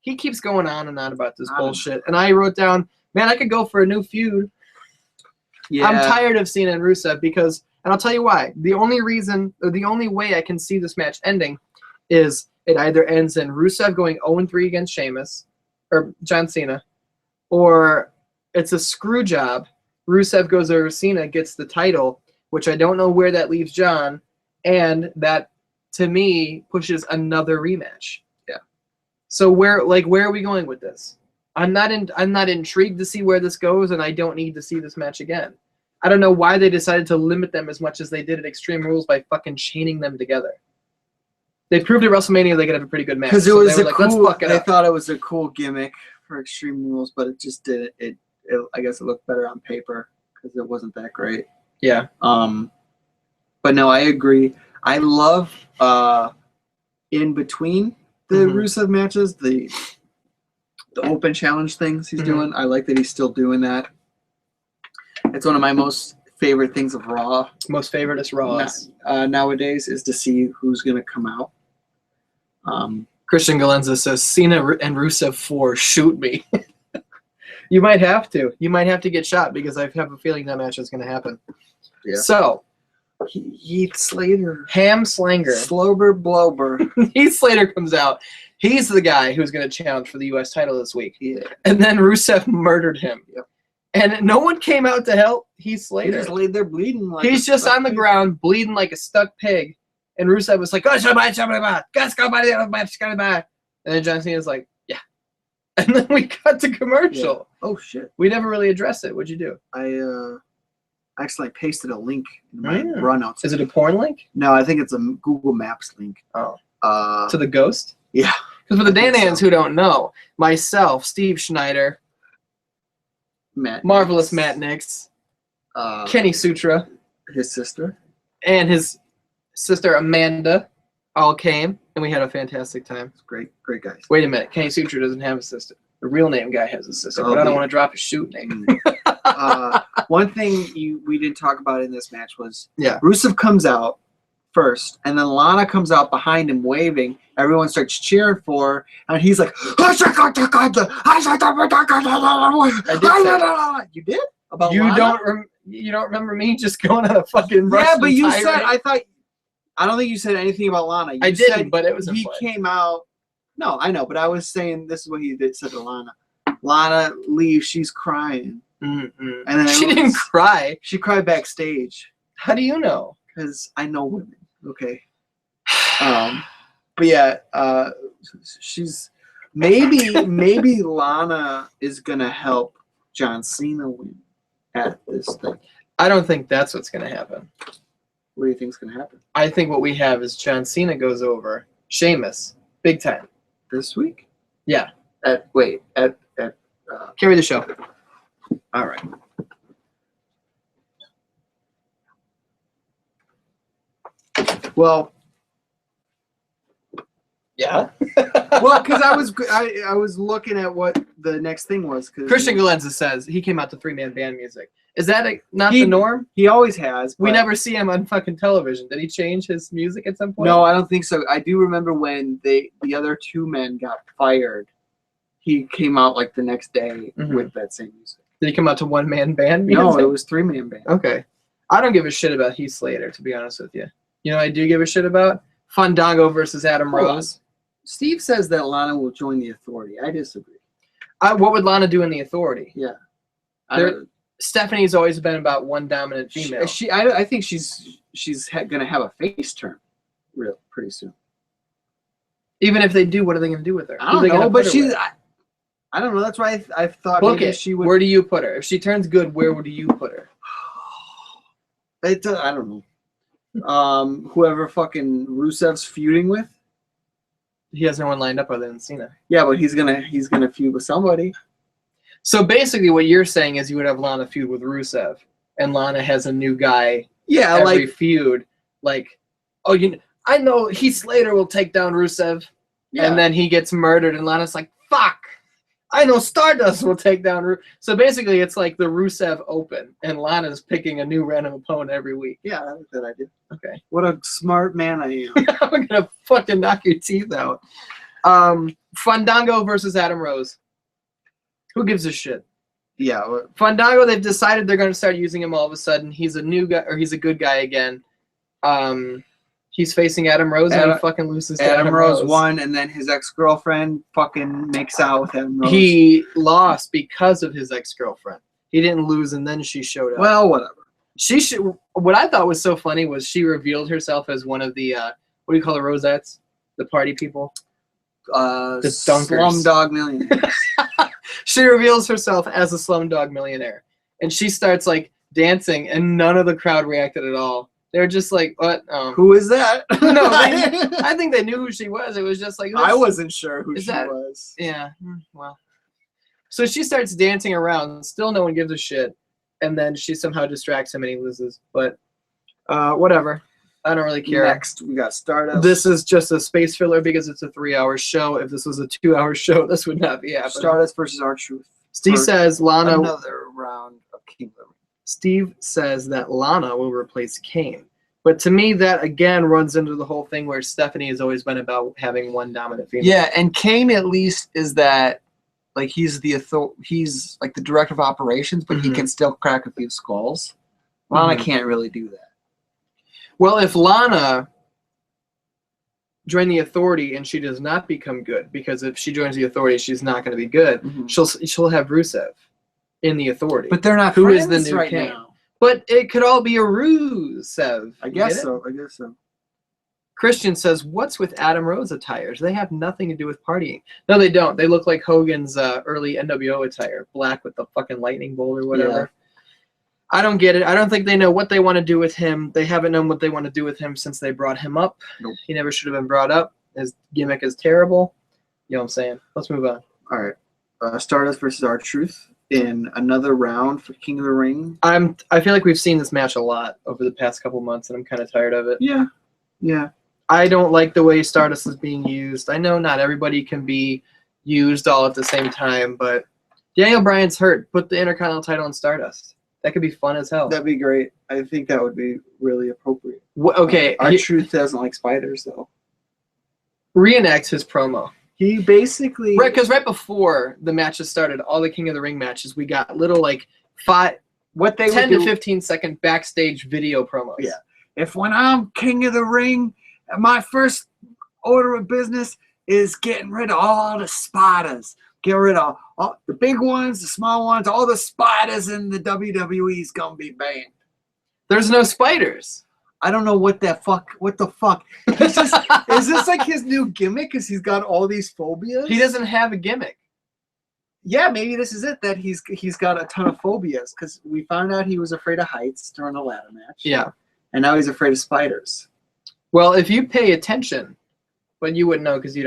Speaker 1: he keeps going on and on about this bullshit. And I wrote down, man, I could go for a new feud. Yeah. I'm tired of Cena and Rusev because, and I'll tell you why. The only way I can see this match ending is it either ends in Rusev going 0-3 against Sheamus, or John Cena, or it's a screw job. Rusev goes over Cena, gets the title, which I don't know where that leaves John, and that to me pushes another rematch.
Speaker 2: Yeah.
Speaker 1: So where are we going with this? I'm not intrigued to see where this goes, and I don't need to see this match again. I don't know why they decided to limit them as much as they did at Extreme Rules by fucking chaining them together. They proved at WrestleMania they could have a pretty good match.
Speaker 2: Because it was
Speaker 1: they
Speaker 2: thought it was a cool gimmick for Extreme Rules, but it just didn't. I guess it looked better on paper because it wasn't that great.
Speaker 1: Yeah.
Speaker 2: But no, I agree. I love in between the Rusev matches, the open challenge things he's doing. I like that he's still doing that. It's one of my most favorite things of Raw.
Speaker 1: Most favorite is Raw.
Speaker 2: Nowadays is to see who's going to come out.
Speaker 1: Christian Galenza says, Cena and Rusev 4, shoot me. You might have to. You might have to get shot because I have a feeling that match is going to happen.
Speaker 2: Yeah.
Speaker 1: So,
Speaker 2: Heath Slater.
Speaker 1: Ham Slanger.
Speaker 2: Slober Blober.
Speaker 1: Heath Slater comes out. He's the guy who's going to challenge for the U.S. title this week.
Speaker 2: Yeah.
Speaker 1: And then Rusev murdered him.
Speaker 2: Yep.
Speaker 1: And no one came out to help Heath Slater.
Speaker 2: He just laid there bleeding.
Speaker 1: He's just on the ground, bleeding like a stuck pig. And Rusev was like, and then John Cena's like, yeah. And then we cut to commercial.
Speaker 2: Yeah. Oh, shit.
Speaker 1: We never really addressed it. What'd you do?
Speaker 2: I actually pasted a link in my runouts.
Speaker 1: Is it a porn link?
Speaker 2: No, I think it's a Google Maps link.
Speaker 1: Oh. To the ghost?
Speaker 2: Yeah.
Speaker 1: Because for the Danans who don't know, myself, Steve Schneider, Marvelous Matt Nix, Kenny Sutra,
Speaker 2: his sister,
Speaker 1: and his sister Amanda all came, and we had a fantastic time.
Speaker 2: It's great guys.
Speaker 1: Wait a minute, Kenny Sutra doesn't have a sister. The real name guy has a sister, but I don't want to drop his shoot name.
Speaker 2: One thing we didn't talk about in this match was
Speaker 1: Rusev
Speaker 2: comes out first, and then Lana comes out behind him waving. Everyone starts cheering for her, and he's like, you did? About
Speaker 1: you
Speaker 2: Lana?
Speaker 1: You don't remember me just going on a fucking
Speaker 2: yeah, but you said I don't think you said anything about Lana.
Speaker 1: I didn't, but it was
Speaker 2: he came out. No, I know, but I was saying this is what he said to Lana. Lana leaves. She's crying.
Speaker 1: And
Speaker 2: then
Speaker 1: she didn't cry.
Speaker 2: She cried backstage.
Speaker 1: How do you know?
Speaker 2: Because I know women. Okay. But yeah, she's maybe Lana is gonna help John Cena win at this thing.
Speaker 1: I don't think that's what's gonna happen.
Speaker 2: What do you think is gonna happen?
Speaker 1: I think what we have is John Cena goes over Sheamus big time
Speaker 2: this week.
Speaker 1: Yeah.
Speaker 2: Carry the show.
Speaker 1: All right.
Speaker 2: Well,
Speaker 1: Yeah.
Speaker 2: Well, because I was looking at what the next thing was.
Speaker 1: Christian Galenza says he came out to 3-man band music. Is that not the norm?
Speaker 2: He always has.
Speaker 1: We never see him on fucking television. Did he change his music at some point?
Speaker 2: No, I don't think so. I do remember when the other 2 men got fired. He came out like the next day with that same music.
Speaker 1: Did he come out to 1-man band music?
Speaker 2: No, it was 3-man band.
Speaker 1: Okay. I don't give a shit about Heath Slater, to be honest with you. You know what I do give a shit about? Fandango versus Adam Rose.
Speaker 2: Steve says that Lana will join the Authority. I disagree.
Speaker 1: What would Lana do in the Authority?
Speaker 2: Yeah.
Speaker 1: Stephanie's always been about one dominant female.
Speaker 2: I think she's going to have a face turn pretty soon.
Speaker 1: Even if they do, what are they going to do with her?
Speaker 2: I don't know, but I don't know. That's why I thought maybe she would.
Speaker 1: Where do you put her? If she turns good, where would you put her?
Speaker 2: I don't know. Whoever fucking Rusev's feuding with.
Speaker 1: He has no one lined up other than Cena.
Speaker 2: Yeah, but he's gonna feud with somebody.
Speaker 1: So basically, what you're saying is you would have Lana feud with Rusev, and Lana has a new guy.
Speaker 2: Yeah,
Speaker 1: every feud. Like, I know Heath Slater will take down Rusev, and then he gets murdered, and Lana's like, "Fuck! I know Stardust will take down Rusev." So basically, it's like the Rusev Open, and Lana's picking a new random opponent every week.
Speaker 2: Yeah, that's a good idea.
Speaker 1: Okay.
Speaker 2: What a smart man I am.
Speaker 1: I'm gonna fucking knock your teeth out. Fandango versus Adam Rose. Who gives a shit?
Speaker 2: Yeah.
Speaker 1: Fandango, they've decided they're gonna start using him all of a sudden. He's a new guy, or he's a good guy again. He's facing Adam Rose, and he fucking loses to Adam Rose.
Speaker 2: Won, and then his ex-girlfriend fucking makes out with Adam Rose.
Speaker 1: He lost because of his ex-girlfriend. He didn't lose, and then she showed up.
Speaker 2: Well, whatever.
Speaker 1: What I thought was so funny was she revealed herself as one of the what do you call the Rosettes? The party people? The
Speaker 2: Slumdog Millionaire.
Speaker 1: She reveals herself as a Slumdog Millionaire. And she starts like dancing, and none of the crowd reacted at all. They were just like, what?
Speaker 2: Who is that?
Speaker 1: No, I think they knew who she was. It was just like...
Speaker 2: I wasn't sure who she was.
Speaker 1: Yeah, well. So she starts dancing around. Still no one gives a shit. And then she somehow distracts him and he loses. But whatever. I don't really care.
Speaker 2: Next, we got Stardust.
Speaker 1: This is just a space filler because it's a 3-hour show. If this was a 2-hour show, this would not be happening.
Speaker 2: Stardust versus R-Truth.
Speaker 1: Steve says Lana...
Speaker 2: Another round of King of the Ring.
Speaker 1: Steve says that Lana will replace Kane. But to me, that again runs into the whole thing where Stephanie has always been about having one dominant female.
Speaker 2: Yeah, and Kane at least is that... Like he's like the director of operations, but he can still crack a few skulls. Lana can't really do that.
Speaker 1: Well, if Lana joined the Authority and she does not become good, because if she joins the Authority, she's not going to be good. She'll have Rusev in the Authority.
Speaker 2: But they're not
Speaker 1: who
Speaker 2: friends
Speaker 1: is the new
Speaker 2: right
Speaker 1: Kane.
Speaker 2: now.
Speaker 1: But it could all be a Rusev.
Speaker 2: I guess so.
Speaker 1: Christian says, what's with Adam Rose attires? They have nothing to do with partying. No, they don't. They look like Hogan's early NWO attire. Black with the fucking lightning bolt or whatever. Yeah. I don't get it. I don't think they know what they want to do with him. They haven't known what they want to do with him since they brought him up.
Speaker 2: Nope.
Speaker 1: He never should have been brought up. His gimmick is terrible. You know what I'm saying? Let's move on.
Speaker 2: All right. Stardust versus R-Truth in another round for King of the Ring.
Speaker 1: I feel like we've seen this match a lot over the past couple months, and I'm kind of tired of it.
Speaker 2: Yeah. Yeah.
Speaker 1: I don't like the way Stardust is being used. I know not everybody can be used all at the same time, but Daniel Bryan's hurt. Put the Intercontinental title on Stardust. That could be fun as hell.
Speaker 2: That'd be great. I think that would be really appropriate.
Speaker 1: Okay.
Speaker 2: R-Truth doesn't like spiders, though.
Speaker 1: Reenact his promo.
Speaker 2: He basically...
Speaker 1: Right, because right before the matches started, all the King of the Ring matches, we got little, like, 10 to 15 second backstage video promos.
Speaker 2: Yeah. If when I'm King of the Ring... My first order of business is getting rid of all the spiders. Get rid of all the big ones, the small ones, all the spiders in the WWE is going to be banned.
Speaker 1: There's no spiders.
Speaker 2: I don't know what the fuck. Is this like his new gimmick because he's got all these phobias?
Speaker 1: He doesn't have a gimmick.
Speaker 2: Yeah, maybe this is it, that he's got a ton of phobias because we found out he was afraid of heights during a ladder match.
Speaker 1: Yeah.
Speaker 2: And now he's afraid of spiders.
Speaker 1: Well, if you pay attention, but you wouldn't know because you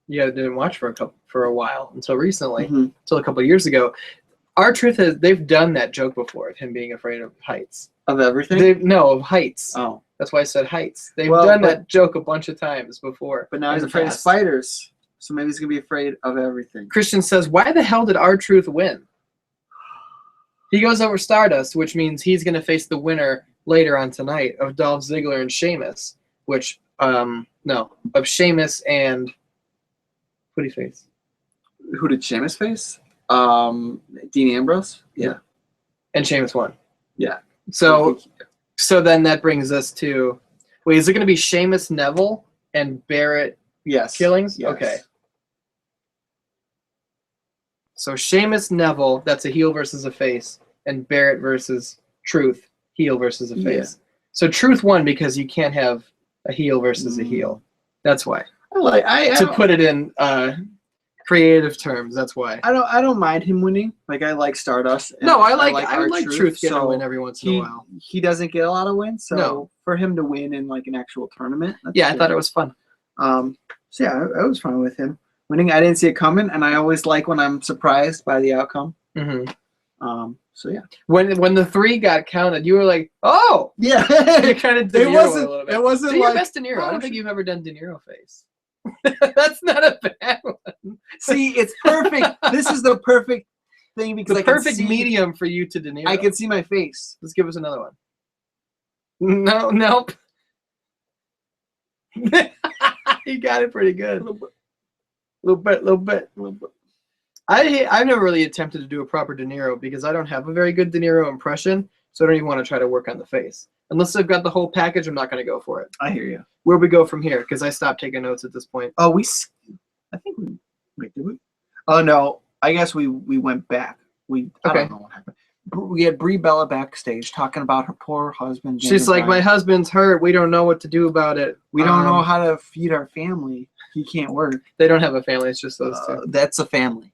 Speaker 1: didn't watch for a while until recently, until a couple of years ago. R-Truth they've done that joke before of him being afraid of heights.
Speaker 2: Of everything?
Speaker 1: No, of heights.
Speaker 2: Oh,
Speaker 1: That's why I said heights. They've
Speaker 2: Well,
Speaker 1: done that joke a bunch of times before.
Speaker 2: But now
Speaker 1: in
Speaker 2: he's
Speaker 1: the
Speaker 2: afraid of
Speaker 1: past.
Speaker 2: spiders. So maybe he's going to be afraid of everything.
Speaker 1: Christian says, why the hell did R-Truth win? He goes over Stardust, which means he's going to face the winner later on tonight of Dolph Ziggler and Sheamus, which, of Sheamus and, who did he face?
Speaker 2: Who did Sheamus face? Dean Ambrose? Yeah.
Speaker 1: And Sheamus won.
Speaker 2: Yeah.
Speaker 1: So then that brings us to, wait, is it going to be Sheamus, Neville, and Barrett Killings?
Speaker 2: Yes.
Speaker 1: Okay. So Sheamus, Neville, that's a heel versus a face, and Barrett versus Truth, heel versus a face.
Speaker 2: Yeah.
Speaker 1: So Truth won because you can't have a heel versus a heel. That's why. To put it in creative terms, that's why.
Speaker 2: I don't mind him winning. Like, I like Stardust.
Speaker 1: No, I like Truth getting a win every once in a while.
Speaker 2: He doesn't get a lot of wins, so
Speaker 1: No.
Speaker 2: for him to win in like an actual tournament, that's
Speaker 1: Yeah,
Speaker 2: good.
Speaker 1: I thought it was fun.
Speaker 2: So yeah, I was fine with him winning. I didn't see it coming, and I always like when I'm surprised by the outcome.
Speaker 1: Mm-hmm.
Speaker 2: So yeah,
Speaker 1: when the 3 got counted, you were like, "Oh,
Speaker 2: yeah."
Speaker 1: you kind of
Speaker 2: It wasn't. It wasn't
Speaker 1: so
Speaker 2: like
Speaker 1: your best De Niro. I don't think you've ever done De Niro face. That's not a bad one.
Speaker 2: See, it's perfect. This is the perfect thing because
Speaker 1: The perfect medium for you to De Niro.
Speaker 2: I can see my face.
Speaker 1: Let's give us another one. No, nope. You got it pretty good. Little bit. I've never really attempted to do a proper De Niro because I don't have a very good De Niro impression, so I don't even want to try to work on the face. Unless I've got the whole package, I'm not going to go for it.
Speaker 2: I hear you.
Speaker 1: Where we go from here? Because I stopped taking notes at this point.
Speaker 2: Oh, I think we. Wait, did we? Oh no, I guess we went back. I don't know what happened. We had Brie Bella backstage talking about her poor husband.
Speaker 1: She's like, my husband's hurt. We don't know what to do about it.
Speaker 2: We don't know how to feed our family. He can't work.
Speaker 1: They don't have a family. It's just those two.
Speaker 2: That's a family.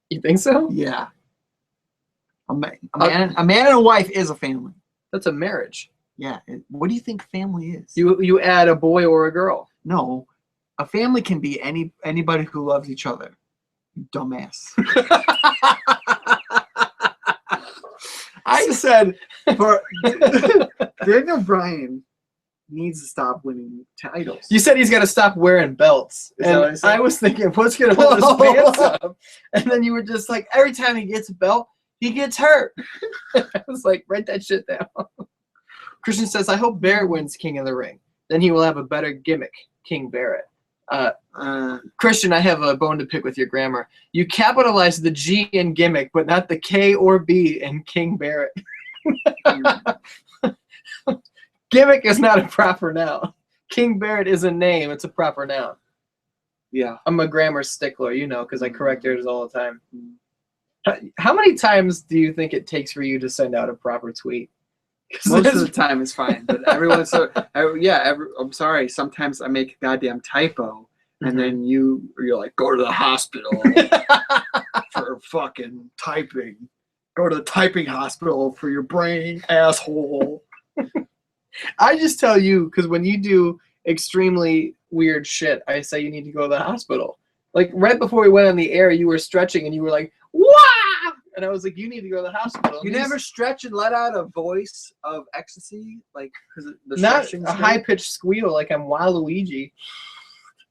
Speaker 1: You think so?
Speaker 2: Yeah. A man and a wife is a family.
Speaker 1: That's a marriage.
Speaker 2: Yeah. What do you think family is?
Speaker 1: You add a boy or a girl.
Speaker 2: No. A family can be anybody who loves each other. You dumbass. I said for Daniel Bryan needs to stop winning titles.
Speaker 1: You said he's got to stop wearing belts.
Speaker 2: Is that what I said?
Speaker 1: I was thinking, what's going to put his pants up? And then you were just like, every time he gets a belt, he gets hurt. I was like, write that shit down. Christian says, I hope Barrett wins King of the Ring. Then he will have a better gimmick, King Barrett. Christian, I have a bone to pick with your grammar. You capitalize the G in gimmick, but not the K or B in King Barrett. Gimmick is not a proper noun. King Barrett is a name. It's a proper noun.
Speaker 2: Yeah.
Speaker 1: I'm a grammar stickler, because I correct yours all the time. How many times do you think it takes for you to send out a proper tweet?
Speaker 2: Most of the time it's fine, but I'm sorry. Sometimes I make a goddamn typo, and then you're like, go to the hospital for fucking typing. Go to the typing hospital for your brain, asshole.
Speaker 1: I just tell you because when you do extremely weird shit, I say you need to go to the hospital. Like right before we went on the air, you were stretching and you were like, "Wah!" And I was like, "You need to go to the hospital."
Speaker 2: You never stretch and let out a voice of ecstasy, like because the
Speaker 1: not
Speaker 2: stretching.
Speaker 1: A high pitched squeal like I'm Waluigi.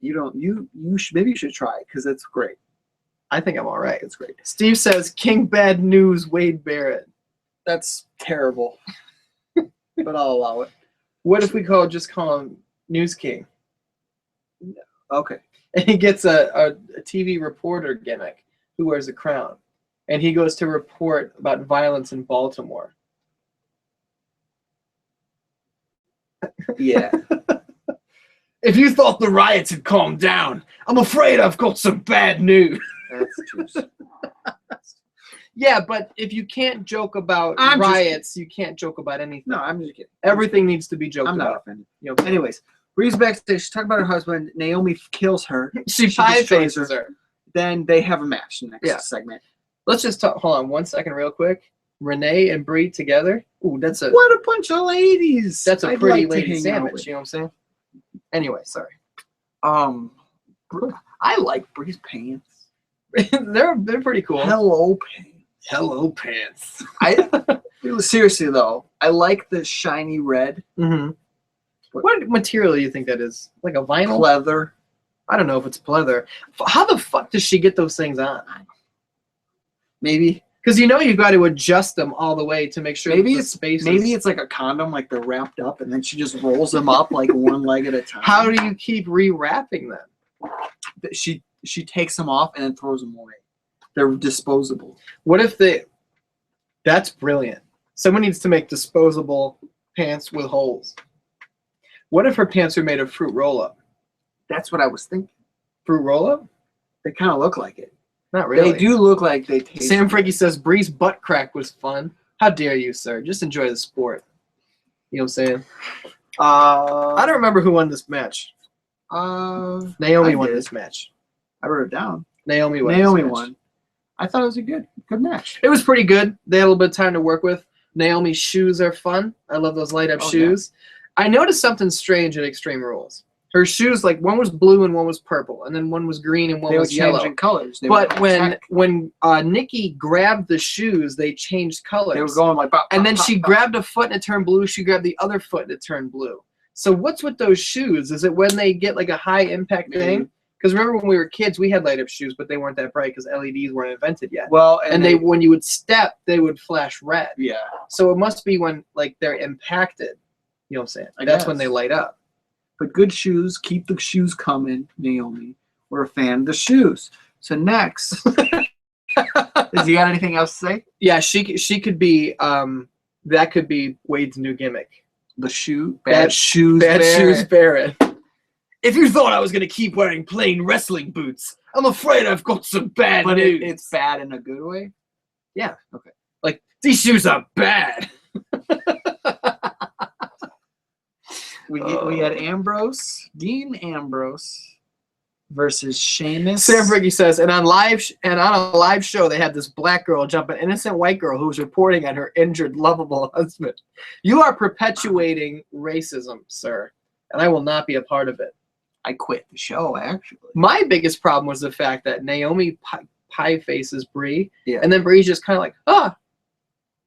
Speaker 2: You don't. You should maybe you should try it because it's great.
Speaker 1: I think I'm all right. It's great. Steve says, "King Bad News, Wade Barrett."
Speaker 2: That's terrible, but I'll allow it.
Speaker 1: What if we just call him News King?
Speaker 2: Okay.
Speaker 1: And he gets a TV reporter gimmick who wears a crown. And he goes to report about violence in Baltimore.
Speaker 2: Yeah.
Speaker 1: If you thought the riots had calmed down, I'm afraid I've got some bad news.
Speaker 2: That's too soon.
Speaker 1: Yeah, but if you can't joke about riots, you can't joke about anything.
Speaker 2: No, I'm just kidding.
Speaker 1: Everything needs to be joked
Speaker 2: I'm
Speaker 1: about.
Speaker 2: not offended. Anyways, Bree's backstage. She's talking about her husband. Naomi kills her.
Speaker 1: She pie-faces her.
Speaker 2: Then they have a match in the next segment.
Speaker 1: Let's just talk. Hold on 1 second real quick. Renee and Bree together. Ooh, what
Speaker 2: a bunch of ladies.
Speaker 1: That's a pretty lady sandwich. You know what I'm saying? Anyway, sorry.
Speaker 2: I like Bree's pants.
Speaker 1: they're pretty cool.
Speaker 2: Hello pants.
Speaker 1: Hello pants.
Speaker 2: Seriously though, I like the shiny red.
Speaker 1: Mm-hmm. What material do you think that is? Like a vinyl?
Speaker 2: Pleather.
Speaker 1: I don't know if it's pleather. How the fuck does she get those things on?
Speaker 2: Maybe.
Speaker 1: Because you know you've got to adjust them all the way to make sure
Speaker 2: Maybe
Speaker 1: the
Speaker 2: it's
Speaker 1: spaces.
Speaker 2: Maybe it's like a condom, like they're wrapped up, and then she just rolls them up like one leg at a time.
Speaker 1: How do you keep rewrapping them?
Speaker 2: She takes them off and then throws them away. They're disposable.
Speaker 1: What if they? That's brilliant. Someone needs to make disposable pants with holes. What if her pants were made of fruit roll-up?
Speaker 2: That's what I was thinking.
Speaker 1: Fruit roll-up?
Speaker 2: They kind of look like it.
Speaker 1: Not really.
Speaker 2: They do look like they taste.
Speaker 1: Sam Fricke says Bree's butt crack was fun. How dare you, sir? Just enjoy the sport. You know what I'm saying? I don't remember who won this match. Naomi won this match.
Speaker 2: I wrote it down.
Speaker 1: Naomi won.
Speaker 2: Naomi won. I thought it was a good match.
Speaker 1: It was pretty good. They had a little bit of time to work with. Naomi's shoes are fun. I love those light up shoes. Yeah. I noticed something strange at Extreme Rules. Her shoes, like one was blue and one was purple, and then one was green and one was yellow. They were changing
Speaker 2: colors.
Speaker 1: But when Nikki grabbed the shoes, they changed colors.
Speaker 2: They were going like pop,
Speaker 1: and then
Speaker 2: pop,
Speaker 1: she grabbed a foot and it turned blue. She grabbed the other foot and it turned blue. So what's with those shoes? Is it when they get like a high impact thing? Because remember when we were kids, we had light up shoes, but they weren't that bright because LEDs weren't invented yet.
Speaker 2: Well,
Speaker 1: and they when you would step, they would flash red.
Speaker 2: Yeah.
Speaker 1: So it must be when like they're impacted. You know what I'm saying? That's when they light up.
Speaker 2: But good shoes, keep the shoes coming, Naomi. We're a fan of the shoes. So next, has he got anything else to say?
Speaker 1: Yeah, she could be. That could be Wade's new gimmick.
Speaker 2: The shoe, bad shoes
Speaker 1: Barrett. If you thought I was gonna keep wearing plain wrestling boots, I'm afraid I've got some bad news.
Speaker 2: But it's bad in a good way.
Speaker 1: Yeah.
Speaker 2: Okay.
Speaker 1: Like these shoes are bad.
Speaker 2: We had Dean Ambrose versus Sheamus.
Speaker 1: Sam Fricke says, and on a live show, they had this black girl jump an innocent white girl who was reporting on her injured, lovable husband. You are perpetuating racism, sir, and I will not be a part of it.
Speaker 2: I quit the show, actually.
Speaker 1: My biggest problem was the fact that Naomi pie faces Brie, and then Brie's just kind of like,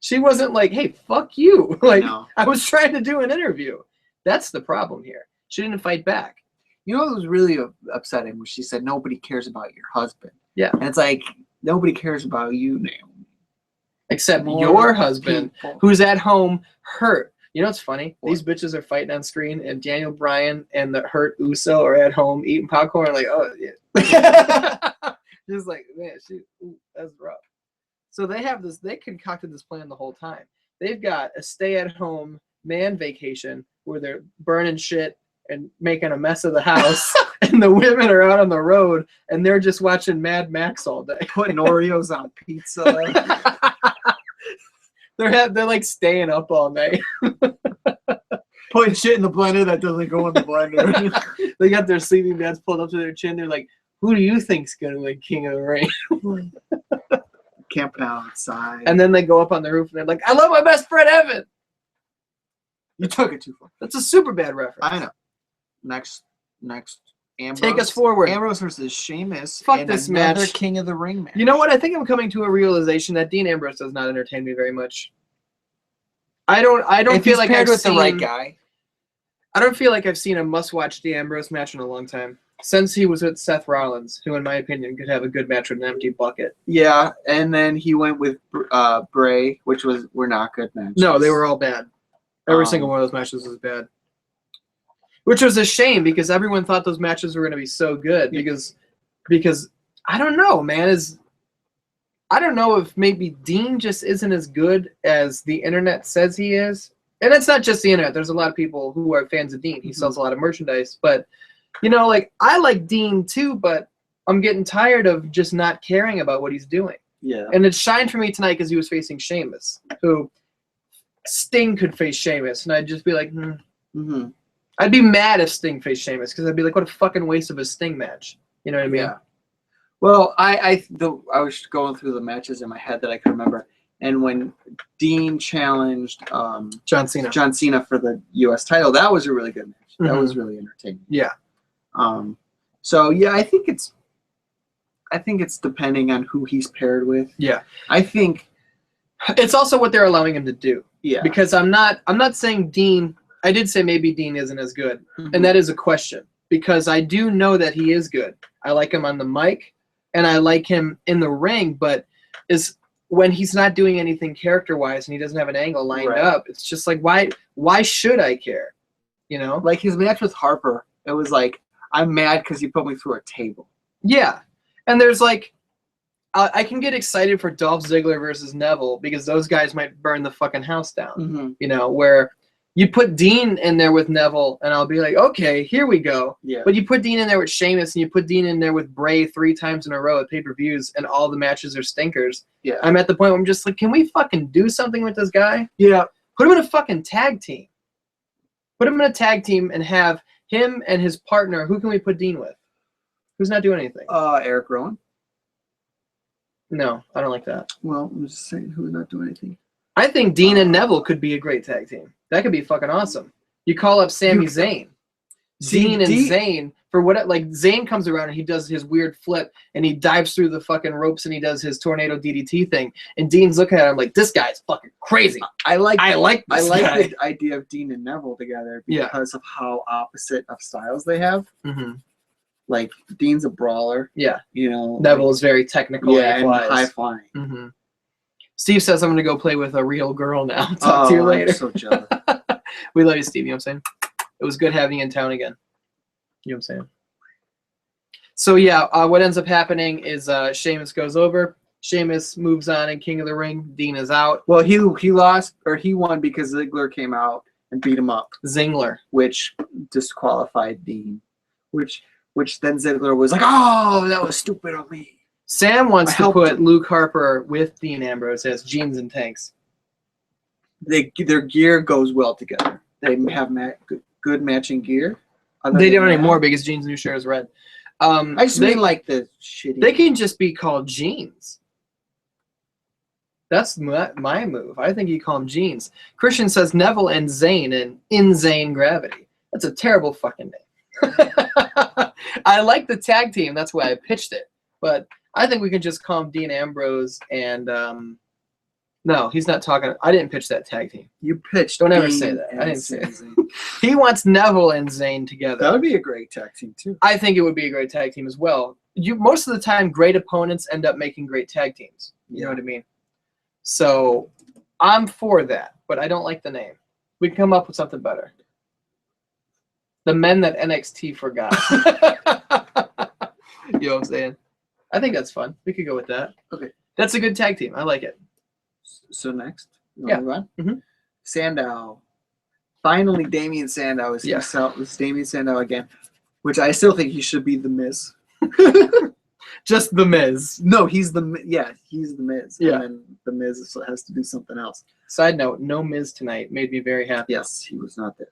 Speaker 1: she wasn't like, hey, fuck you. Like, I was trying to do an interview. That's the problem here. She didn't fight back.
Speaker 2: You know what was really upsetting was she said nobody cares about your husband.
Speaker 1: Yeah.
Speaker 2: And it's like, nobody cares about you, Naomi.
Speaker 1: Except your husband, who's at home hurt. You know what's funny? What? These bitches are fighting on screen, and Daniel Bryan and the hurt Uso are at home eating popcorn like, oh, yeah. Just like, man, that's rough. So they have this, they concocted this plan the whole time. They've got a stay-at-home man vacation where they're burning shit and making a mess of the house, and the women are out on the road, and they're just watching Mad Max all day.
Speaker 2: Putting Oreos on pizza.
Speaker 1: They're like staying up all night.
Speaker 2: Putting shit in the blender that doesn't go in the blender.
Speaker 1: They got their sleeping bags pulled up to their chin. They're like, who do you think's going to win King of the Ring?
Speaker 2: Camping outside.
Speaker 1: And then they go up on the roof, and they're like, I love my best friend, Evan.
Speaker 2: You took it too far.
Speaker 1: That's a super bad reference.
Speaker 2: I know. Next, Ambrose.
Speaker 1: Take us forward.
Speaker 2: Ambrose versus Sheamus.
Speaker 1: Fuck this match.
Speaker 2: King of the Ring match.
Speaker 1: You know what? I think I'm coming to a realization that Dean Ambrose does not entertain me very much. I don't feel like I've
Speaker 2: with
Speaker 1: seen
Speaker 2: the right guy.
Speaker 1: I don't feel like I've seen a must-watch Dean Ambrose match in a long time. Since he was with Seth Rollins, who, in my opinion, could have a good match with an empty bucket.
Speaker 2: Yeah, and then he went with Bray, which were not good matches.
Speaker 1: No, they were all bad. Every single one of those matches was bad. Which was a shame because everyone thought those matches were going to be so good. Because I don't know, man. I don't know if maybe Dean just isn't as good as the internet says he is. And it's not just the internet. There's a lot of people who are fans of Dean. He sells a lot of merchandise. But, you know, like, I like Dean too, but I'm getting tired of just not caring about what he's doing.
Speaker 2: Yeah.
Speaker 1: And it shined for me tonight because he was facing Sheamus, who Sting could face Sheamus. And I'd just be like, I'd be mad if Sting faced Sheamus because I'd be like, what a fucking waste of a Sting match. You know what I mean?
Speaker 2: Yeah. Well, I was going through the matches in my head that I could remember. And when Dean challenged
Speaker 1: John Cena
Speaker 2: for the U.S. title, that was a really good match. That was really entertaining.
Speaker 1: Yeah.
Speaker 2: So yeah, I think it's depending on who he's paired with.
Speaker 1: Yeah.
Speaker 2: I think
Speaker 1: It's also what they're allowing him to do.
Speaker 2: Yeah.
Speaker 1: Because I'm not saying Dean. I did say maybe Dean isn't as good, and that is a question because I do know that he is good. I like him on the mic, and I like him in the ring, but is when he's not doing anything character-wise and he doesn't have an angle lined up. It's just like why should I care? You know,
Speaker 2: like his match with Harper. It was like I'm mad because you put me through a table.
Speaker 1: Yeah, and there's like. I can get excited for Dolph Ziggler versus Neville because those guys might burn the fucking house down. You know, where you put Dean in there with Neville, and I'll be like, okay, here we go.
Speaker 2: Yeah.
Speaker 1: But you put Dean in there with Sheamus, and you put Dean in there with Bray 3 times in a row at pay-per-views, and all the matches are stinkers.
Speaker 2: Yeah.
Speaker 1: I'm at the point where I'm just like, can we fucking do something with this guy?
Speaker 2: Yeah.
Speaker 1: Put him in a fucking tag team. Put him in a tag team and have him and his partner. Who can we put Dean with? Who's not doing anything?
Speaker 2: Eric Rowan.
Speaker 1: No, I don't like that.
Speaker 2: Well, I'm just saying who's not doing anything.
Speaker 1: I think Dean and Neville could be a great tag team. That could be fucking awesome. You call up Sami Zayn. Dean and Zayn for what? Like Zayn comes around and he does his weird flip and he dives through the fucking ropes and he does his tornado DDT thing. And Dean's looking at him like, this guy's fucking crazy.
Speaker 2: I like
Speaker 1: the
Speaker 2: the idea of Dean and Neville together because of how opposite of styles they have. Like Dean's a brawler.
Speaker 1: Yeah.
Speaker 2: You know.
Speaker 1: Neville is very technical.
Speaker 2: Yeah, and high flying.
Speaker 1: Steve says I'm gonna go play with a real girl now. Talk to you later.
Speaker 2: I'm so jealous.
Speaker 1: We love you, Steve. You know what I'm saying? It was good having you in town again. You know what I'm saying? So yeah, what ends up happening is Sheamus goes over. Sheamus moves on in King of the Ring. Dean is out.
Speaker 2: Well, he lost or he won because Ziggler came out and beat him up.
Speaker 1: Zingler,
Speaker 2: which disqualified Dean. Which then Ziggler was like, "Oh, that was stupid of me."
Speaker 1: Sam wants to put Luke Harper with Dean Ambrose as jeans and tanks.
Speaker 2: Their gear goes well together. They have good matching gear.
Speaker 1: They don't anymore because Jean's new shirt is red.
Speaker 2: I just mean like the shitty.
Speaker 1: They can just be called jeans. That's my move. I think you call them jeans. Christian says Neville and Zayn and Insane Gravity. That's a terrible fucking name. I like the tag team. That's why I pitched it. But I think we can just call him Dean Ambrose and no, he's not talking. I didn't pitch that tag team.
Speaker 2: You pitched.
Speaker 1: Don't ever say that. I didn't say it. He wants Neville and Zayn together.
Speaker 2: That would be a great tag team too.
Speaker 1: I think it would be a great tag team as well. Most of the time, great opponents end up making great tag teams. You know what I mean? So I'm for that, but I don't like the name. We can come up with something better. The men that NXT forgot. You know what I'm saying? I think that's fun. We could go with that.
Speaker 2: Okay.
Speaker 1: That's a good tag team. I like it.
Speaker 2: So next,
Speaker 1: Mm-hmm.
Speaker 2: Sandow. Finally, Damian Sandow is himself. It's Damian Sandow again, which I still think he should be the Miz.
Speaker 1: Just the Miz.
Speaker 2: No, he's the Miz.
Speaker 1: Yeah.
Speaker 2: And then the Miz has to do something else.
Speaker 1: Side note: no Miz tonight made me very happy.
Speaker 2: Yes, he was not there.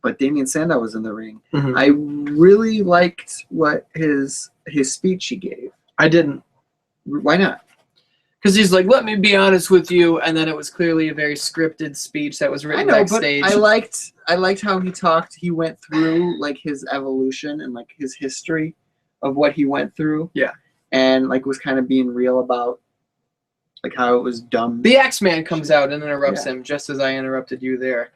Speaker 2: But Damian Sandow was in the ring.
Speaker 1: Mm-hmm.
Speaker 2: I really liked what his speech he gave.
Speaker 1: I didn't.
Speaker 2: Why not?
Speaker 1: Because he's like, let me be honest with you, and then it was clearly a very scripted speech that was written backstage.
Speaker 2: But I liked how he talked. He went through like his evolution and like his history of what he went through.
Speaker 1: Yeah.
Speaker 2: And like was kind of being real about like how it was dumb.
Speaker 1: The X-Man comes out and interrupts him just as I interrupted you there.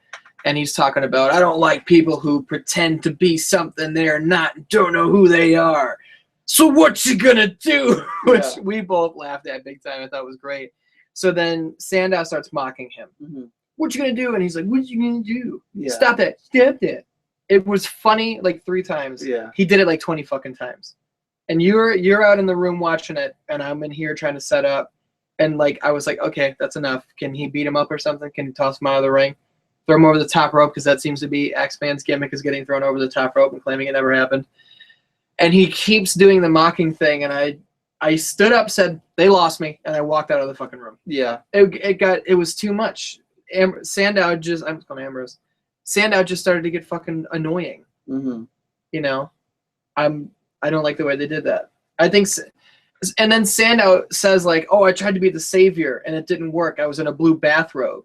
Speaker 1: And he's talking about, I don't like people who pretend to be something they're not and don't know who they are. So what you gonna do? Which we both laughed at big time. I thought was great. So then Sandow starts mocking him.
Speaker 2: Mm-hmm.
Speaker 1: What you gonna do? And he's like, what you gonna do?
Speaker 2: Yeah.
Speaker 1: Stop that. Stop that. It was funny like 3 times.
Speaker 2: Yeah.
Speaker 1: He did it like 20 fucking times. And you're out in the room watching it, and I'm in here trying to set up. And like I was like, okay, that's enough. Can he beat him up or something? Can he toss him out of the ring? Throw him over the top rope, because that seems to be X-Man's gimmick, is getting thrown over the top rope and claiming it never happened. And he keeps doing the mocking thing, and I stood up, said, they lost me, and I walked out of the fucking room.
Speaker 2: Yeah.
Speaker 1: It was too much. Sandow just started to get fucking annoying.
Speaker 2: Mm-hmm.
Speaker 1: You know? I don't like the way they did that. I think, and then Sandow says like, oh, I tried to be the savior, and it didn't work. I was in a blue bathrobe.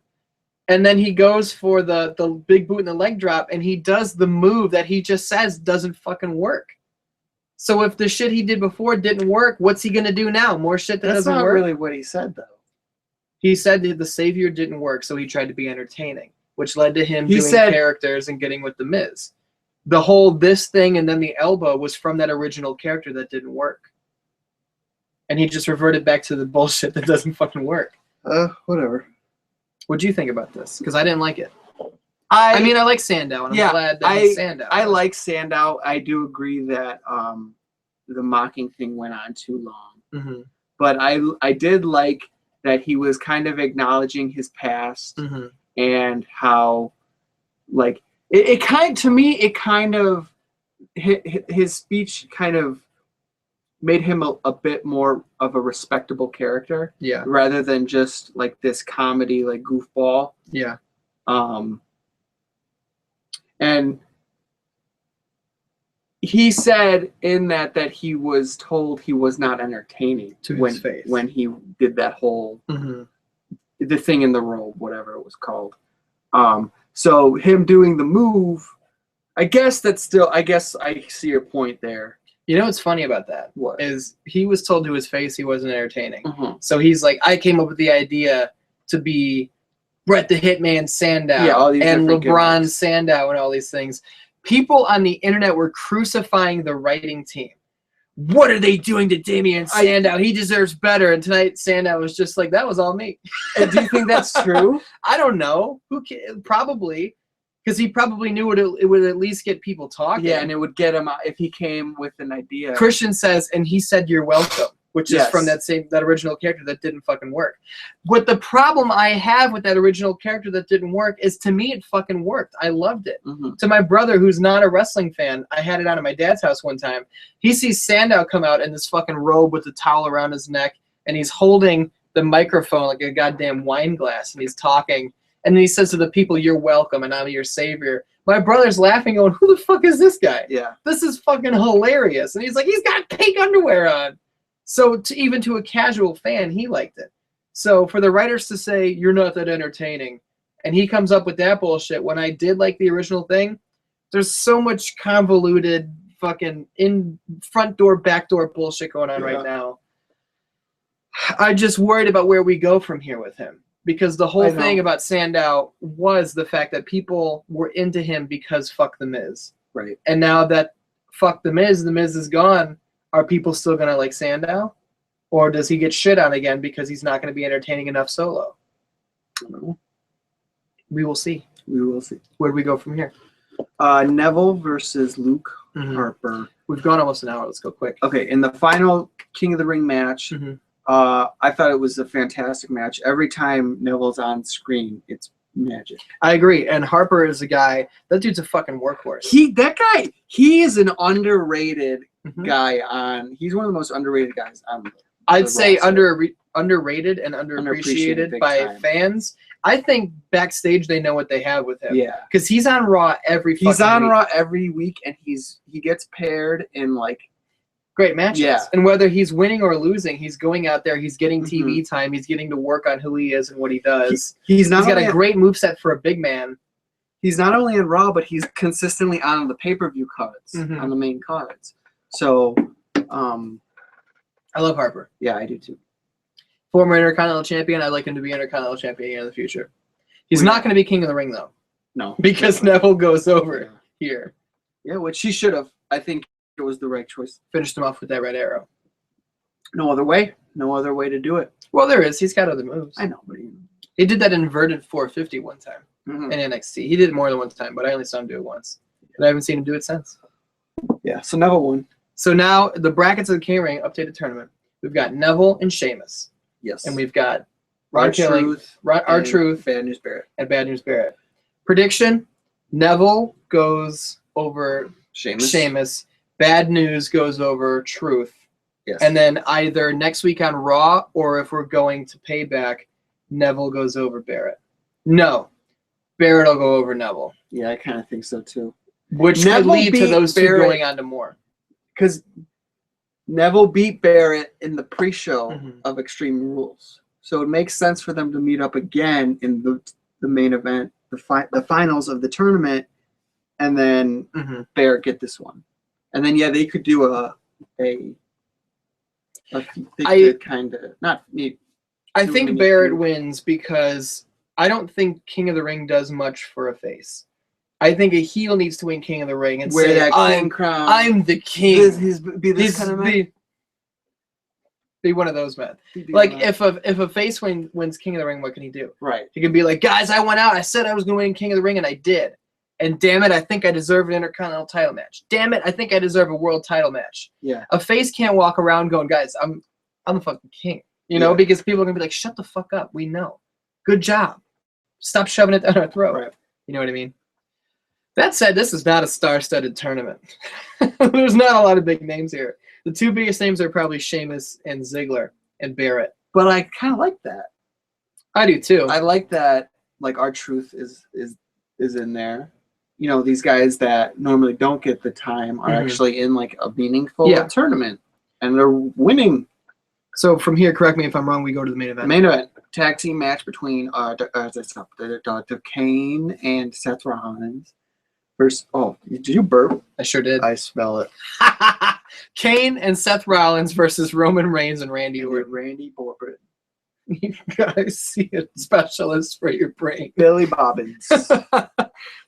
Speaker 1: And then he goes for the big boot and the leg drop, and he does the move that he just says doesn't fucking work. So if the shit he did before didn't work, what's he gonna do now? More shit that doesn't work?
Speaker 2: That's not really what he said, though.
Speaker 1: He said that the Savior didn't work, so he tried to be entertaining, which led to him doing characters and getting with The Miz. The whole this thing and then the elbow was from that original character that didn't work. And he just reverted back to the bullshit that doesn't fucking work.
Speaker 2: Whatever.
Speaker 1: What'd you think about this? Because I didn't like it. I mean, I like Sandow, and I'm glad that he's Sandow.
Speaker 2: I like Sandow. I do agree that the mocking thing went on too long.
Speaker 1: Mm-hmm.
Speaker 2: But I did like that he was kind of acknowledging his past and how, like, it kind of his speech kind of made him a bit more of a respectable character.
Speaker 1: Yeah.
Speaker 2: Rather than just like this comedy, like goofball.
Speaker 1: Yeah.
Speaker 2: And he said in that he was told he was not entertaining
Speaker 1: his face
Speaker 2: when he did that whole the thing in the robe, whatever it was called. So him doing the move, I guess I see your point there.
Speaker 1: You know what's funny about that?
Speaker 2: What?
Speaker 1: Is he was told to his face he wasn't entertaining. So he's like, I came up with the idea to be Bret the Hitman Sandow and LeBron Sandow and all these things. People on the internet were crucifying the writing team. What are they doing to Damian Sandow? He deserves better. And tonight Sandow was just like, that was all me.
Speaker 2: And do you think that's true?
Speaker 1: I don't know. Probably. Because he probably knew it would at least get people talking.
Speaker 2: Yeah, and it would get him out if he came with an idea.
Speaker 1: Christian says, and he said, "You're welcome," which is from that original character that didn't fucking work. But the problem I have with that original character that didn't work is, to me, it fucking worked. I loved it. To my brother, who's not a wrestling fan, I had it on at my dad's house one time. He sees Sandow come out in this fucking robe with a towel around his neck, and he's holding the microphone like a goddamn wine glass, and he's talking. And then he says to the people, "You're welcome, and I'm your savior." My brother's laughing, going, "Who the fuck is this guy?
Speaker 2: Yeah,
Speaker 1: this is fucking hilarious." And he's like, "He's got pink underwear on." So even to a casual fan, he liked it. So for the writers to say, "You're not that entertaining," and he comes up with that bullshit, when I did like the original thing, there's so much convoluted fucking in front door, back door bullshit going on right now. I'm just worried about where we go from here with him. Because the whole thing about Sandow was the fact that people were into him because fuck The Miz.
Speaker 2: Right.
Speaker 1: And now that fuck The Miz is gone, are people still going to like Sandow? Or does he get shit on again because he's not going to be entertaining enough solo?
Speaker 2: I don't know.
Speaker 1: We will see.
Speaker 2: We will see.
Speaker 1: Where do we go from here?
Speaker 2: Neville versus Luke Harper.
Speaker 1: We've gone almost an hour. Let's go quick.
Speaker 2: Okay, in the final King of the Ring match, I thought it was a fantastic match. Every time Neville's on screen, it's magic.
Speaker 1: I agree. And Harper is a guy, that dude's a fucking workhorse.
Speaker 2: He is an underrated guy he's one of the most underrated guys on
Speaker 1: I'd say underrated and underappreciated by fans. I think backstage they know what they have with him.
Speaker 2: Yeah.
Speaker 1: Because he's on Raw every fucking week.
Speaker 2: Raw every week, and he gets paired in like
Speaker 1: great matches.
Speaker 2: Yeah.
Speaker 1: And whether he's winning or losing, he's going out there, he's getting TV time, he's getting to work on who he is and what he does. He's got a great moveset for a big man.
Speaker 2: He's not only on Raw, but he's consistently on the pay-per-view cards, on the main cards. So,
Speaker 1: I love Harper.
Speaker 2: Yeah, I do too.
Speaker 1: Former Intercontinental Champion. I'd like him to be Intercontinental Champion in the future. He's not going to be King of the Ring, though.
Speaker 2: No.
Speaker 1: Because Neville goes over here.
Speaker 2: Yeah, which he should have. I think it was the right choice.
Speaker 1: Finished him off with that red arrow.
Speaker 2: No other way. No other way to do it.
Speaker 1: Well, there is. He's got other moves.
Speaker 2: I know, but
Speaker 1: he did that inverted 450 one time in NXT. He did it more than one time, but I only saw him do it once. And I haven't seen him do it since.
Speaker 2: Yeah, so Neville won.
Speaker 1: So now the brackets of the King-Ring updated tournament. We've got Neville and Sheamus.
Speaker 2: Yes.
Speaker 1: And we've got R-Truth,
Speaker 2: Bad News Barrett.
Speaker 1: And Bad News Barrett. Prediction, Neville goes over Sheamus. Bad News goes over Truth.
Speaker 2: Yes.
Speaker 1: And then either next week on Raw or if we're going to Payback, Neville goes over Barrett. No. Barrett will go over Neville.
Speaker 2: Yeah, I kind of think so too.
Speaker 1: Which could lead to those two going on to more.
Speaker 2: Because Neville beat Barrett in the pre-show of Extreme Rules. So it makes sense for them to meet up again in the main event, the finals of the tournament, and then Barrett get this one. And then, yeah, they could do they could kind of, not need,
Speaker 1: I think Barrett wins because I don't think King of the Ring does much for a face. I think a heel needs to win King of the Ring and say,
Speaker 2: that king crown.
Speaker 1: I'm the king.
Speaker 2: Be this kind of man?
Speaker 1: Be one of those men. Like, if a face wins King of the Ring, what can he do?
Speaker 2: Right.
Speaker 1: He can be like, guys, I went out. I said I was going to win King of the Ring, and I did. And damn it, I think I deserve an Intercontinental title match. Damn it, I think I deserve a world title match.
Speaker 2: Yeah.
Speaker 1: A face can't walk around going, guys, I'm the fucking king. You know, because people are going to be like, shut the fuck up. We know. Good job. Stop shoving it down our throat.
Speaker 2: Right.
Speaker 1: You know what I mean? That said, this is not a star-studded tournament. There's not a lot of big names here. The two biggest names are probably Sheamus and Ziggler and Barrett.
Speaker 2: But I kind of like that.
Speaker 1: I do too.
Speaker 2: I like that. Like, R-Truth is in there. You know, these guys that normally don't get the time are actually in like a meaningful tournament, and they're winning.
Speaker 1: So from here, correct me if I'm wrong. We go to the main event.
Speaker 2: Main event tag team match between Kane and Seth Rollins. First, did you burp?
Speaker 1: I sure did.
Speaker 2: I smell it.
Speaker 1: Kane and Seth Rollins versus Roman Reigns and Randy Orton.
Speaker 2: Randy Orton.
Speaker 1: You guys see a specialist for your brain.
Speaker 2: Billy Bobbins.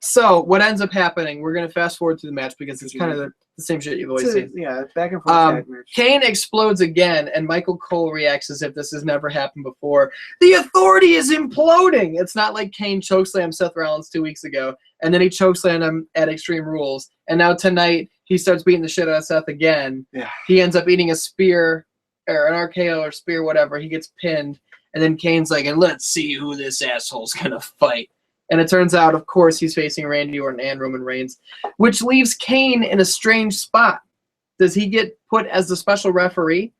Speaker 1: So what ends up happening, we're going to fast forward through the match because it's kind of the same shit you've always seen.
Speaker 2: Yeah, back and forth tag match.
Speaker 1: Kane explodes again, and Michael Cole reacts as if this has never happened before. The Authority is imploding! It's not like Kane chokeslammed Seth Rollins 2 weeks ago, and then he chokeslammed him at Extreme Rules, and now tonight he starts beating the shit out of Seth again.
Speaker 2: Yeah.
Speaker 1: He ends up eating a spear, or an RKO or spear, whatever. He gets pinned, and then Kane's like, and let's see who this asshole's going to fight. And it turns out, of course, he's facing Randy Orton and Roman Reigns, which leaves Kane in a strange spot. Does he get put as the special referee?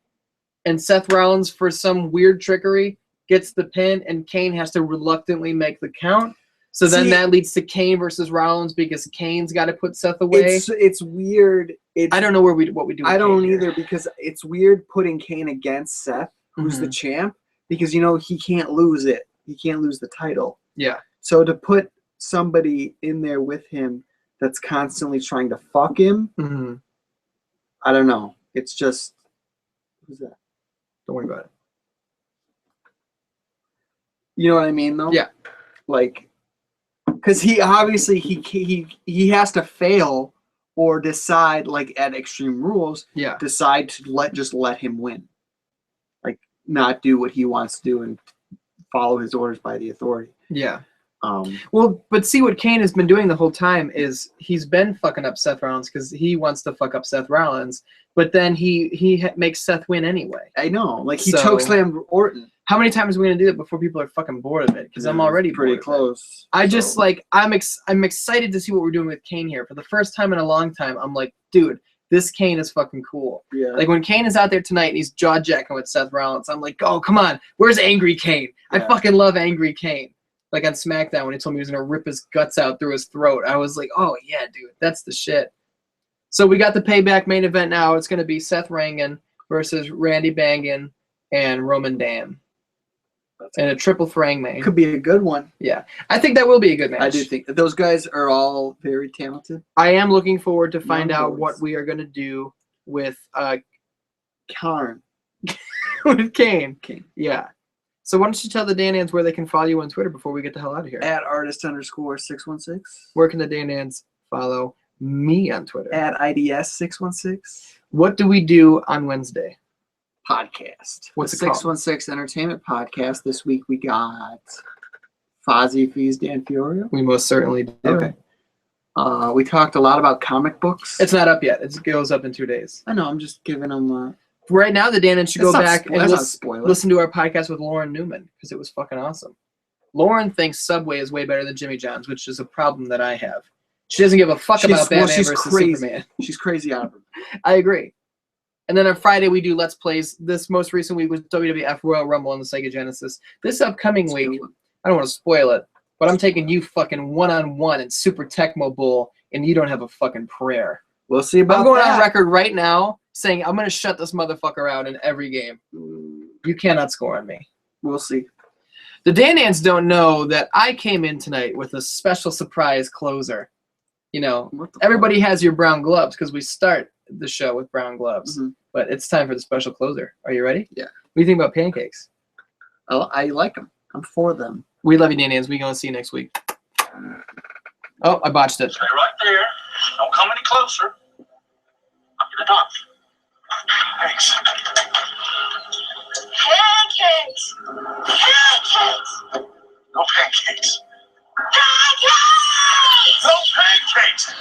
Speaker 1: And Seth Rollins, for some weird trickery, gets the pin, and Kane has to reluctantly make the count? So then that leads to Kane versus Rollins because Kane's got to put Seth away?
Speaker 2: It's weird.
Speaker 1: I don't know what we do.
Speaker 2: I don't either because it's weird putting Kane against Seth, who's the champ, because, you know, he can't lose it. He can't lose the title.
Speaker 1: Yeah.
Speaker 2: So to put somebody in there with him that's constantly trying to fuck him, I don't know. It's just, who's that?
Speaker 1: Don't worry about it.
Speaker 2: You know what I mean, though?
Speaker 1: Yeah.
Speaker 2: Like, because he obviously he has to fail or decide, like at Extreme Rules, decide to just let him win, like not do what he wants to do and follow his orders by the Authority.
Speaker 1: Yeah. Well, but see what Kane has been doing the whole time is he's been fucking up Seth Rollins because he wants to fuck up Seth Rollins, but then he makes Seth win anyway.
Speaker 2: I know, like he chokeslammed Orton.
Speaker 1: How many times are we gonna do that before people are fucking bored of it? Because I'm already
Speaker 2: pretty
Speaker 1: bored
Speaker 2: close.
Speaker 1: Just like I'm excited to see what we're doing with Kane here for the first time in a long time. I'm like, dude, this Kane is fucking cool.
Speaker 2: Yeah.
Speaker 1: Like when Kane is out there tonight and he's jaw jacking with Seth Rollins, I'm like, oh come on, where's Angry Kane? I fucking love Angry Kane. Like on SmackDown when he told me he was going to rip his guts out through his throat. I was like, oh, yeah, dude, that's the shit. So we got the Payback main event now. It's going to be Seth Rangan versus Randy Bangin and Roman Dam. And a triple Thrang match.
Speaker 2: Could be a good one.
Speaker 1: Yeah. I think that will be a good match.
Speaker 2: I do think that those guys are all very talented.
Speaker 1: I am looking forward to find out what we are going to do with
Speaker 2: Karen.
Speaker 1: with Kane. Yeah. So why don't you tell the Danans where they can follow you on Twitter before we get the hell out of here?
Speaker 2: At @artist_616.
Speaker 1: Where can the Danans follow me on Twitter?
Speaker 2: At IDS616.
Speaker 1: What do we do on Wednesday?
Speaker 2: Podcast.
Speaker 1: What's
Speaker 2: the
Speaker 1: it called?
Speaker 2: 616 Entertainment Podcast. This week we got Fozzie Fees Dan Fiorio.
Speaker 1: We most certainly do.
Speaker 2: Okay. We talked a lot about comic books.
Speaker 1: It's not up yet. It goes up in 2 days.
Speaker 2: I know. I'm just giving them...
Speaker 1: Right now, the Danans should go back and
Speaker 2: listen
Speaker 1: to our podcast with Lauren Newman because it was fucking awesome. Lauren thinks Subway is way better than Jimmy John's, which is a problem that I have. She doesn't give a fuck about Batman versus Superman.
Speaker 2: She's crazy out of it.
Speaker 1: I agree. And then on Friday, we do Let's Plays. This most recent week was WWF Royal Rumble on the Sega Genesis. This upcoming week, I don't want to spoil it, but I'm taking you fucking one-on-one in Super Tecmo Bowl, and you don't have a fucking prayer.
Speaker 2: We'll see about that.
Speaker 1: I'm going on record right now saying I'm going to shut this motherfucker out in every game. You cannot score on me.
Speaker 2: We'll see.
Speaker 1: The Danans don't know that I came in tonight with a special surprise closer. You know, everybody has your brown gloves because we start the show with brown gloves. But it's time for the special closer. Are you ready?
Speaker 2: Yeah.
Speaker 1: What do you think about pancakes?
Speaker 2: I like them. I'm for them.
Speaker 1: We love you, Danny. As we going to see you next week. Oh, I botched it.
Speaker 4: Stay right there. Don't come any closer. I'm gonna dodge. Thanks.
Speaker 5: Pancakes! Pancakes!
Speaker 4: No pancakes.
Speaker 5: Pancakes!
Speaker 4: No pancakes!